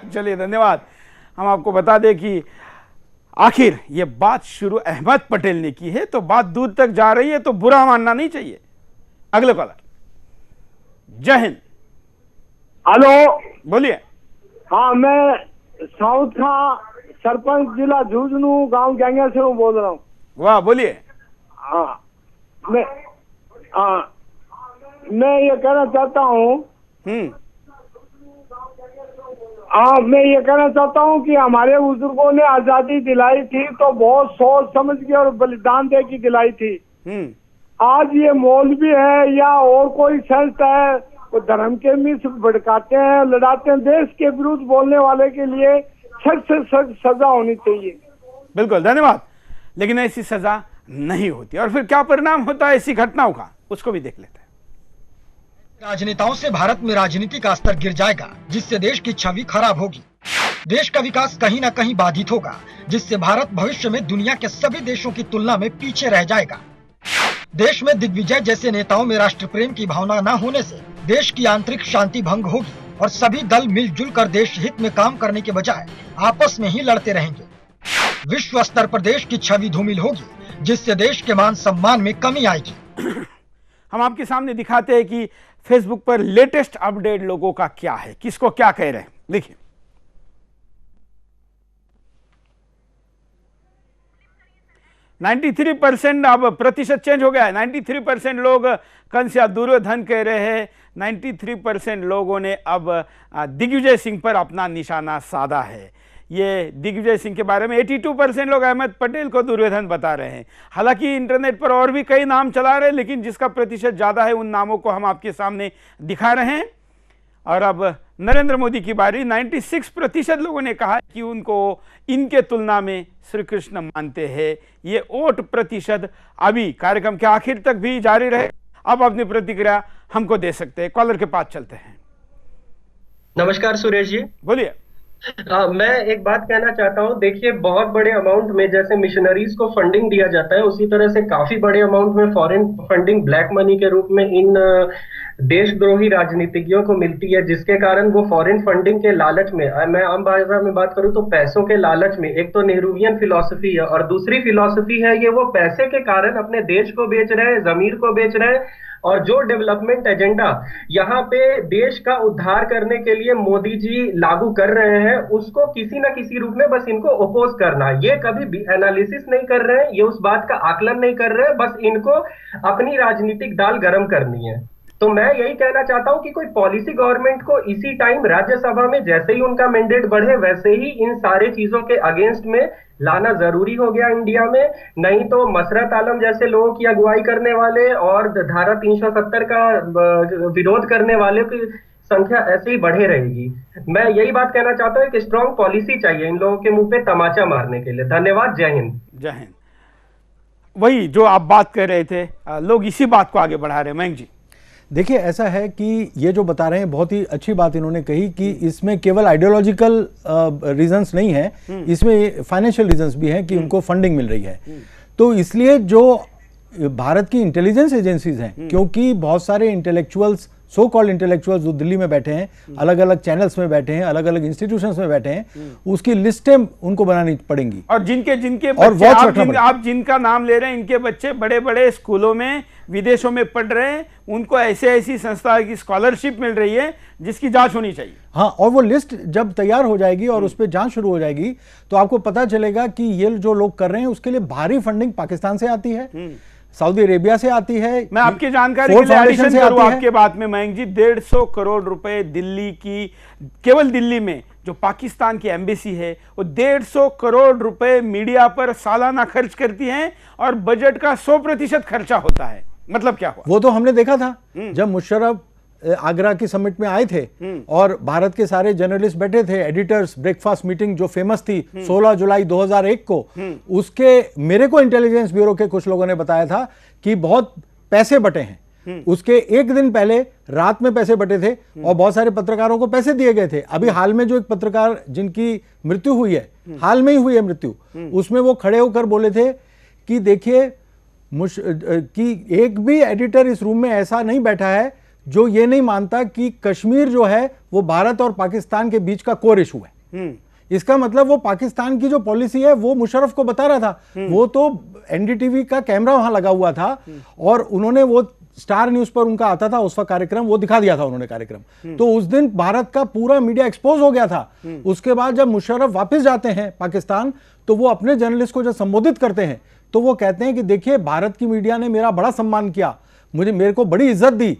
चलिए धन्यवाद। हम आपको बता दें कि आखिर ये बात शुरू अहमद पटेल ने की है, तो बात दूर तक जा रही है, तो बुरा मानना नहीं चाहिए। अगले कॉलर। जय हिंद। हेलो, बोलिए। हाँ, मैं साउथ का सरपंच जिला झुंझुनू गांव गंगा से बोल रहा हूँ। वाह, बोलिए। हाँ, मैं ये कहना चाहता हूँ मैं ये कहना चाहता हूँ कि हमारे बुजुर्गों ने आजादी दिलाई थी तो बहुत सोच समझ के और बलिदान दे की दिलाई थी। आज ये मौलवी है या और कोई संस्था है वो धर्म के मिस भड़काते हैं, लड़ाते हैं। देश के विरुद्ध बोलने वाले के लिए सख्त से सख्त सजा होनी चाहिए। बिल्कुल, धन्यवाद। लेकिन ऐसी सजा नहीं होती और फिर क्या परिणाम होता है ऐसी घटनाओं का, उसको भी देख लेते हैं। राजनेताओं से भारत में राजनीति का स्तर गिर जाएगा, जिससे देश की छवि खराब होगी। देश का विकास कहीं न कहीं बाधित होगा, जिससे भारत भविष्य में दुनिया के सभी देशों की तुलना में पीछे रह जाएगा। देश में दिग्विजय जैसे नेताओं में राष्ट्र प्रेम की भावना न होने से देश की आंतरिक शांति भंग होगी और सभी दल मिलजुल कर देश हित में काम करने के बजाय आपस में ही लड़ते रहेंगे। विश्व स्तर पर देश की छवि धूमिल होगी, जिससे देश के मान सम्मान में कमी आएगी। हम आपके सामने दिखाते हैं कि फेसबुक पर लेटेस्ट अपडेट लोगों का क्या है, किसको क्या कह रहे हैं। देखिए, %93 अब प्रतिशत चेंज हो गया है। 93% लोग कंस या दुर्योधन कह रहे हैं। 93% लोगों ने अब दिग्विजय सिंह पर अपना निशाना साधा है। ये दिग्विजय सिंह के बारे में 82% लोग अहमद पटेल को दुर्योधन बता रहे हैं। हालांकि इंटरनेट पर और भी कई नाम चला रहे हैं, लेकिन जिसका प्रतिशत ज़्यादा है उन नामों को हम आपके सामने दिखा रहे हैं। और अब नरेंद्र मोदी की बारी। 96% लोगों ने कहा कि उनको इनके तुलना में श्री कृष्ण मानते हैं। ये वोट प्रतिशत अभी कार्यक्रम के आखिर तक भी जारी रहे। अब अपनी प्रतिक्रिया हमको दे सकते हैं। कॉलर के पास चलते हैं। नमस्कार सुरेश जी, बोलिए। मैं एक बात कहना चाहता हूँ। देखिए, बहुत बड़े अमाउंट में जैसे मिशनरीज को फंडिंग दिया जाता है, उसी तरह से काफी बड़े अमाउंट में फॉरेन फंडिंग ब्लैक मनी के रूप में इन देशद्रोही राजनीतिज्ञों को मिलती है, जिसके कारण वो फॉरेन फंडिंग के लालच में, मैं आम भाषा में बात करूं तो पैसों के लालच में, एक तो नेहरूवियन फिलॉसफी है और दूसरी फिलॉसफी है ये वो पैसे के कारण अपने देश को बेच रहे हैं, जमीर को बेच रहे हैं। और जो डेवलपमेंट एजेंडा यहाँ पे देश का उद्धार करने के लिए मोदी जी लागू कर रहे हैं, उसको किसी ना किसी रूप में बस इनको ओपोज करना। ये कभी भी एनालिसिस नहीं कर रहे हैं, ये उस बात का आकलन नहीं कर रहे हैं, बस इनको अपनी राजनीतिक दाल गर्म करनी है। तो मैं यही कहना चाहता हूं कि कोई पॉलिसी गवर्नमेंट को इसी टाइम राज्यसभा में जैसे ही उनका मैंडेट बढ़े वैसे ही इन सारे चीजों के अगेंस्ट में लाना जरूरी हो गया इंडिया में। नहीं तो मसरत आलम जैसे लोगों की अगुवाई करने वाले और धारा 370 का विरोध करने वाले की संख्या ऐसे ही बढ़े रहेगी। मैं यही बात कहना चाहता हूं कि स्ट्रॉन्ग पॉलिसी चाहिए इन लोगों के मुंह पे तमाचा मारने के लिए। धन्यवाद। जय हिंद। जय हिंद। वही जो आप बात कर रहे थे, लोग इसी बात को आगे बढ़ा रहे हैं। मयंक जी, देखिए, ऐसा है कि ये जो बता रहे हैं बहुत ही अच्छी बात इन्होंने कही कि इसमें केवल आइडियोलॉजिकल रीजंस नहीं है, इसमें फाइनेंशियल रीजंस भी हैं कि उनको फंडिंग मिल रही है। तो इसलिए जो भारत की इंटेलिजेंस एजेंसीज हैं, क्योंकि बहुत सारे इंटेलेक्चुअल्स, सो कॉल्ड इंटेलेक्चुअल्स जो दिल्ली में बैठे हैं, अलग अलग चैनल्स में बैठे हैं, अलग अलग इंस्टीट्यूशंस में बैठे हैं, उसकी लिस्टें उनको बनानी पड़ेंगी। और जिनके बच्चे आप जिनका नाम ले रहे हैं, इनके बच्चे बड़े बड़े स्कूलों में, विदेशों में पढ़ रहे हैं, उनको ऐसी संस्था की स्कॉलरशिप मिल रही है जिसकी जांच होनी चाहिए। हाँ, और वो लिस्ट जब तैयार हो जाएगी और उस पर जांच शुरू हो जाएगी तो आपको पता चलेगा कि ये जो लोग कर रहे हैं उसके लिए भारी फंडिंग पाकिस्तान से आती है, सऊदी अरेबिया से आती है। मैं आपकी जानकारी के लिए एडिशन करूं आपके बात में मयंक जी, 150 करोड़ रुपए दिल्ली की, केवल दिल्ली में जो पाकिस्तान की एम्बेसी है वो 150 करोड़ रुपए मीडिया पर सालाना खर्च करती है और बजट का 100% खर्चा होता है। मतलब क्या हुआ? वो तो हमने देखा था जब मुशर्रफ आगरा की समिट में आए थे और भारत के सारे जर्नलिस्ट बैठे थे, एडिटर्स ब्रेकफास्ट मीटिंग जो फेमस थी 16 जुलाई 2001 को, उसके मेरे को इंटेलिजेंस ब्यूरो के कुछ लोगों ने बताया था कि बहुत पैसे बटे हैं। उसके एक दिन पहले रात में पैसे बटे थे और बहुत सारे पत्रकारों को पैसे दिए गए थे। अभी हाल में जो एक पत्रकार जिनकी मृत्यु हुई है, हाल में ही हुई है मृत्यु, उसमें वो खड़े होकर बोले थे कि देखिए कि एक भी एडिटर इस रूम में ऐसा नहीं बैठा है जो ये नहीं मानता कि कश्मीर जो है वो भारत और पाकिस्तान के बीच का कोर इशू है। इसका मतलब वो पाकिस्तान की जो पॉलिसी है वो मुशर्रफ को बता रहा था। वो तो एनडीटीवी का कैमरा वहां लगा हुआ था और उन्होंने वो स्टार न्यूज पर उनका आता था उस वक्त कार्यक्रम, वो दिखा दिया था उन्होंने कार्यक्रम। तो उस दिन भारत का पूरा मीडिया एक्सपोज हो गया था। उसके बाद जब मुशर्रफ वापस जाते हैं पाकिस्तान, तो वो अपने जर्नलिस्ट को जब संबोधित करते हैं तो वो कहते हैं कि देखिए भारत की मीडिया ने मेरा बड़ा सम्मान किया, मेरे को बड़ी इज्जत दी,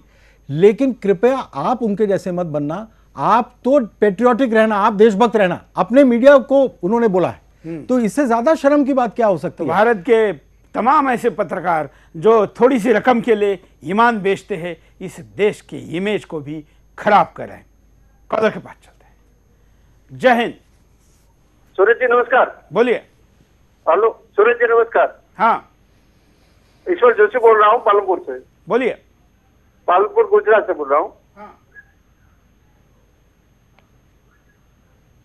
लेकिन कृपया आप उनके जैसे मत बनना, आप तो पेट्रियोटिक रहना, आप देशभक्त रहना, अपने मीडिया को उन्होंने बोला है। तो इससे ज्यादा शर्म की बात क्या हो सकती है? भारत के तमाम ऐसे पत्रकार जो थोड़ी सी रकम के लिए ईमान बेचते हैं, इस देश के इमेज को भी खराब कर रहे हैं। कॉलर के पास चलते हैं। जय हिंद। सूरज जी नमस्कार। बोलिए। हेलो सूरज जी नमस्कार। हाँ, ईश्वर जोशी बोल रहा हूँ पालमपुर से। बोलिए। पालमपुर गुजरात से बोल रहा हूँ।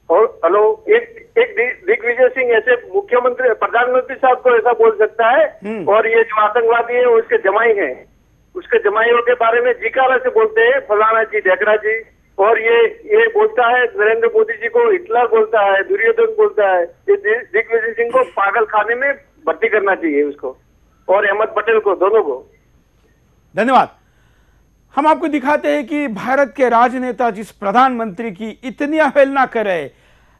और हेलो, एक दिग्विजय सिंह ऐसे मुख्यमंत्री प्रधानमंत्री साहब को ऐसा बोल सकता है, और ये जो आतंकवादी है वो इसके जमाई हैं, उसके जमाइयों के बारे में जिकारा से बोलते हैं फलाना जी ढेकरा जी, और ये बोलता है नरेंद्र मोदी जी को हिटलर बोलता है, दुर्योधन बोलता है। ये दिग्विजय सिंह को पागल खाने में भर्ती करना चाहिए उसको, और अहमद पटेल को, दोनों को। धन्यवाद। हम आपको दिखाते हैं कि भारत के राजनेता जिस प्रधानमंत्री की इतनी अवहेलना कर रहे,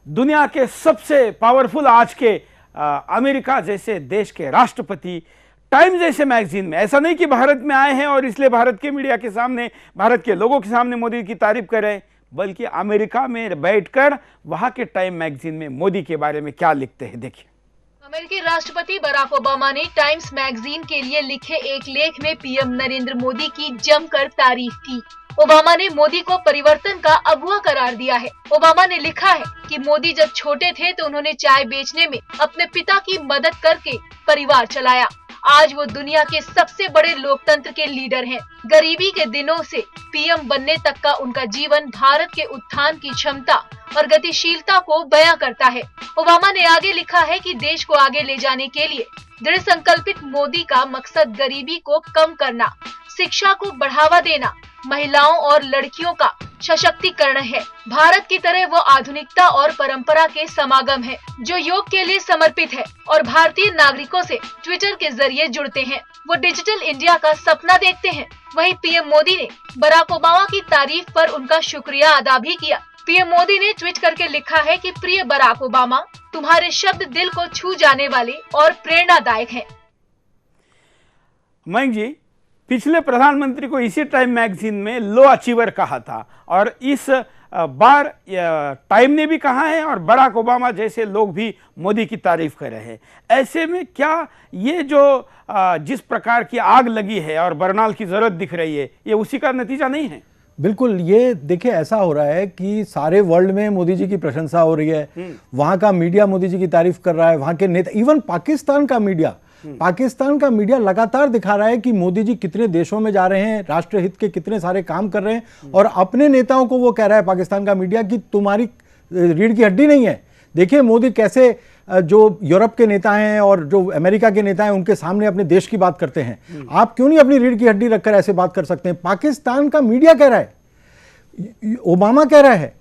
दुनिया के सबसे पावरफुल आज के अमेरिका जैसे देश के राष्ट्रपति टाइम जैसे मैगजीन में, ऐसा नहीं कि भारत में आए हैं और इसलिए भारत के मीडिया के सामने, भारत के लोगों के सामने मोदी की तारीफ कर रहे हैं, बल्कि अमेरिका में बैठकर वहां के टाइम मैगजीन में मोदी के बारे में क्या लिखते हैं, देखिए। अमेरिकी राष्ट्रपति बराक ओबामा ने टाइम्स मैगजीन के लिए लिखे एक लेख में पीएम नरेंद्र मोदी की जमकर तारीफ की। ओबामा ने मोदी को परिवर्तन का अगुवा करार दिया है। ओबामा ने लिखा है कि मोदी जब छोटे थे तो उन्होंने चाय बेचने में अपने पिता की मदद करके परिवार चलाया। आज वो दुनिया के सबसे बड़े लोकतंत्र के लीडर हैं। गरीबी के दिनों से पीएम बनने तक का उनका जीवन भारत के उत्थान की क्षमता और गतिशीलता को बयां करता है। ओबामा ने आगे लिखा है कि देश को आगे ले जाने के लिए दृढ़ संकल्पित मोदी का मकसद गरीबी को कम करना, शिक्षा को बढ़ावा देना, महिलाओं और लड़कियों का सशक्तिकरण है। भारत की तरह वो आधुनिकता और परंपरा के समागम है जो योग के लिए समर्पित है और भारतीय नागरिकों से ट्विटर के जरिए जुड़ते हैं। वो डिजिटल इंडिया का सपना देखते हैं। वहीं पीएम मोदी ने बराक ओबामा की तारीफ पर उनका शुक्रिया अदा भी किया। पीएम मोदी ने ट्वीट करके लिखा है कि प्रिय बराक ओबामा, तुम्हारे शब्द दिल को छू जाने वाले और प्रेरणादायक हैं। मयंक जी, पिछले प्रधानमंत्री को इसी टाइम मैगजीन में लो अचीवर कहा था, और इस बार टाइम ने भी कहा है और बराक ओबामा जैसे लोग भी मोदी की तारीफ कर रहे हैं। ऐसे में क्या ये जो जिस प्रकार की आग लगी है और बरनाल की जरूरत दिख रही है, ये उसी का नतीजा नहीं है? बिल्कुल, ये देखिए ऐसा हो रहा है कि सारे वर्ल्ड में मोदी जी की प्रशंसा हो रही है, वहां का मीडिया मोदी जी की तारीफ कर रहा है, वहां के नेता, इवन पाकिस्तान का मीडिया लगातार दिखा रहा है कि मोदी जी कितने देशों में जा रहे हैं, राष्ट्रहित के कितने सारे काम कर रहे हैं, और अपने नेताओं को वो कह रहा है पाकिस्तान का मीडिया कि तुम्हारी रीढ़ की हड्डी नहीं है। देखिए मोदी कैसे जो यूरोप के नेता हैं और जो अमेरिका के नेता हैं उनके सामने अपने देश की बात करते हैं। आप क्यों नहीं अपनी रीढ़ की हड्डी रखकर ऐसे बात कर सकते हैं? पाकिस्तान का मीडिया कह रहा है, ओबामा कह रहा है,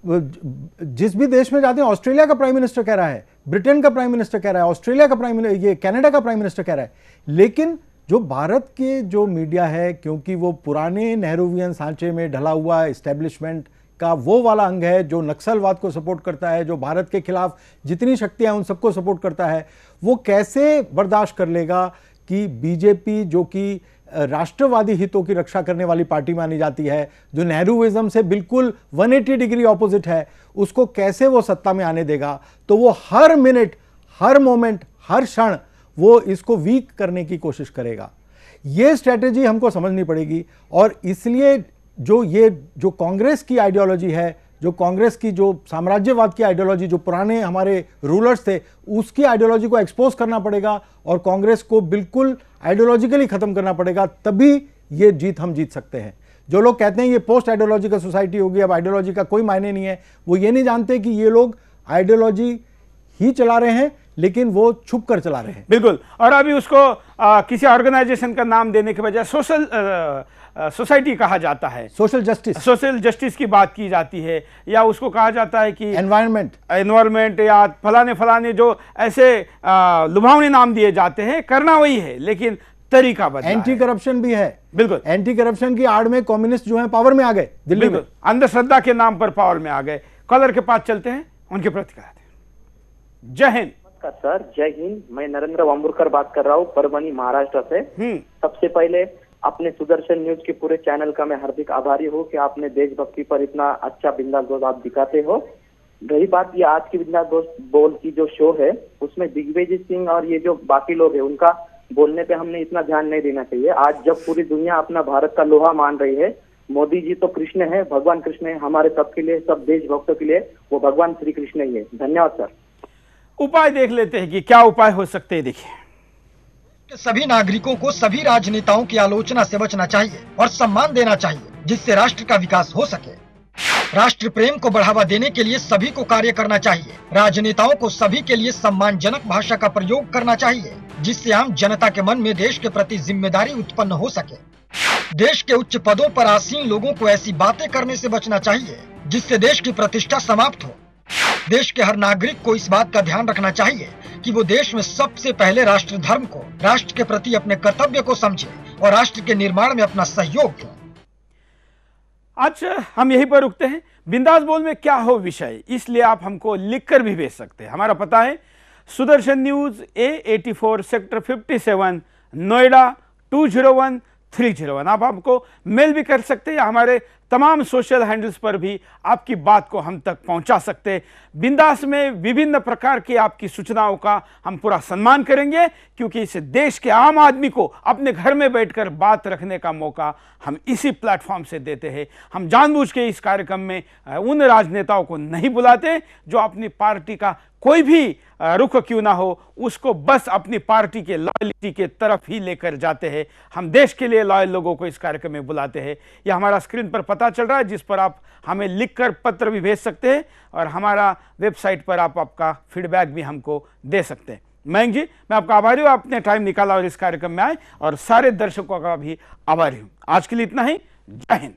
जिस भी देश में जाते हैं, ऑस्ट्रेलिया का प्राइम मिनिस्टर कह रहा है, ब्रिटेन का प्राइम मिनिस्टर कह रहा है, ऑस्ट्रेलिया का प्राइम मिनिस्टर, ये कनाडा का प्राइम मिनिस्टर कह रहा है। लेकिन जो भारत के जो मीडिया है, क्योंकि वो पुराने नेहरूवियन सांचे में ढला हुआ एस्टेब्लिशमेंट का वो वाला अंग है जो नक्सलवाद को सपोर्ट करता है, जो भारत के खिलाफ जितनी शक्तियां उन सबको सपोर्ट करता है, वो कैसे बर्दाश्त कर लेगा कि बीजेपी जो कि राष्ट्रवादी हितों की रक्षा करने वाली पार्टी मानी जाती है, जो नेहरूविज्म से बिल्कुल 180 डिग्री ऑपोजिट है, उसको कैसे वो सत्ता में आने देगा? तो वो हर मिनट, हर मोमेंट, हर क्षण वो इसको वीक करने की कोशिश करेगा। ये स्ट्रेटेजी हमको समझनी पड़ेगी, और इसलिए जो कांग्रेस की आइडियोलॉजी है, जो कांग्रेस की जो साम्राज्यवाद की आइडियोलॉजी, जो पुराने हमारे रूलर्स थे, उसकी आइडियोलॉजी को एक्सपोज करना पड़ेगा और कांग्रेस को बिल्कुल आइडियोलॉजिकली खत्म करना पड़ेगा, तभी ये जीत हम जीत सकते हैं। जो लोग कहते हैं ये पोस्ट आइडियोलॉजी का सोसाइटी होगी, अब आइडियोलॉजी का कोई मायने नहीं है, वो ये नहीं जानते कि ये लोग आइडियोलॉजी ही चला रहे हैं, लेकिन वो छुप कर चला रहे हैं। बिल्कुल, और अभी उसको किसी ऑर्गेनाइजेशन का नाम देने के बजाय सोशल सोसाइटी कहा जाता है, सोशल जस्टिस की बात की जाती है, या उसको कहा जाता है कि एनवायरमेंट या फलाने जो ऐसे लुभावने नाम दिए जाते हैं, करना वही है, लेकिन तरीका बदला है। एंटी करप्शन भी है, बिल्कुल। एंटी करप्शन की आड़ में कम्युनिस्ट जो है पावर में आ गए दिल्ली में, अंधश्रद्धा के नाम पर पावर में आ गए। कॉलर के पास चलते हैं, उनकी प्रतिक्रिया दें। जय हिंद। नमस्कार सर, जय हिंद। मैं नरेंद्र वाम्बुरकर बात कर रहा हूँ, परभनी महाराष्ट्र से। सबसे पहले अपने सुदर्शन न्यूज के पूरे चैनल का मैं हार्दिक आभारी हूँ कि आपने देशभक्ति पर इतना अच्छा बिंदास दोस्त आप दिखाते हो। रही बात ये आज की बिंदास दोस्त बोल की जो शो है, उसमें दिग्विजय सिंह और ये जो बाकी लोग हैं उनका बोलने पे हमने इतना ध्यान नहीं देना चाहिए। आज जब पूरी दुनिया अपना भारत का लोहा मान रही है, मोदी जी तो कृष्ण है, भगवान कृष्ण है हमारे सबके लिए, सब देशभक्तों के लिए वो भगवान श्री कृष्ण ही है। धन्यवाद सर। उपाय देख लेते हैं कि क्या उपाय हो सकते हैं। देखिए, सभी नागरिकों को सभी राजनेताओं की आलोचना से बचना चाहिए और सम्मान देना चाहिए, जिससे राष्ट्र का विकास हो सके। राष्ट्र प्रेम को बढ़ावा देने के लिए सभी को कार्य करना चाहिए। राजनेताओं को सभी के लिए सम्मानजनक भाषा का प्रयोग करना चाहिए, जिससे आम जनता के मन में देश के प्रति जिम्मेदारी उत्पन्न हो सके। देश के उच्च पदों पर आसीन लोगों को ऐसी बातें करने से बचना चाहिए जिससे देश की प्रतिष्ठा समाप्त हो। देश के हर नागरिक को इस बात का ध्यान रखना चाहिए कि वो देश में सबसे पहले राष्ट्र धर्म को, राष्ट्र के प्रति अपने कर्तव्य को समझे और राष्ट्र के निर्माण में अपना सहयोग दें। आज हम यहीं पर रुकते हैं। बिंदास बोल में क्या हो विषय, इसलिए आप हमको लिखकर भी भेज सकते हैं। हमारा पता है Sudarshan news A84 sector 57 Noida 201-301। आप हमको मेल भी कर सकते हैं, हमारे तमाम सोशल हैंडल्स पर भी आपकी बात को हम तक पहुंचा सकते हैं। बिंदास में विभिन्न प्रकार की आपकी सूचनाओं का हम पूरा सम्मान करेंगे, क्योंकि इस देश के आम आदमी को अपने घर में बैठकर बात रखने का मौका हम इसी प्लेटफॉर्म से देते हैं। हम जानबूझ के इस कार्यक्रम में उन राजनेताओं को नहीं बुलाते जो अपनी पार्टी का कोई भी रुख क्यों ना हो, उसको बस अपनी पार्टी के लॉयल्टी के तरफ ही लेकर जाते हैं। हम देश के लिए लॉयल लोगों को इस कार्यक्रम में बुलाते हैं। यह हमारा स्क्रीन पर पता चल रहा है, जिस पर आप हमें लिखकर पत्र भी भेज सकते हैं और हमारा वेबसाइट पर आप आपका फीडबैक भी हमको दे सकते हैं। मयंक जी, मैं आपका आभारी हूँ, आपने टाइम निकाला और इस कार्यक्रम में आए, और सारे दर्शकों का भी आभारी हूँ। आज के लिए इतना ही। जय हिंद।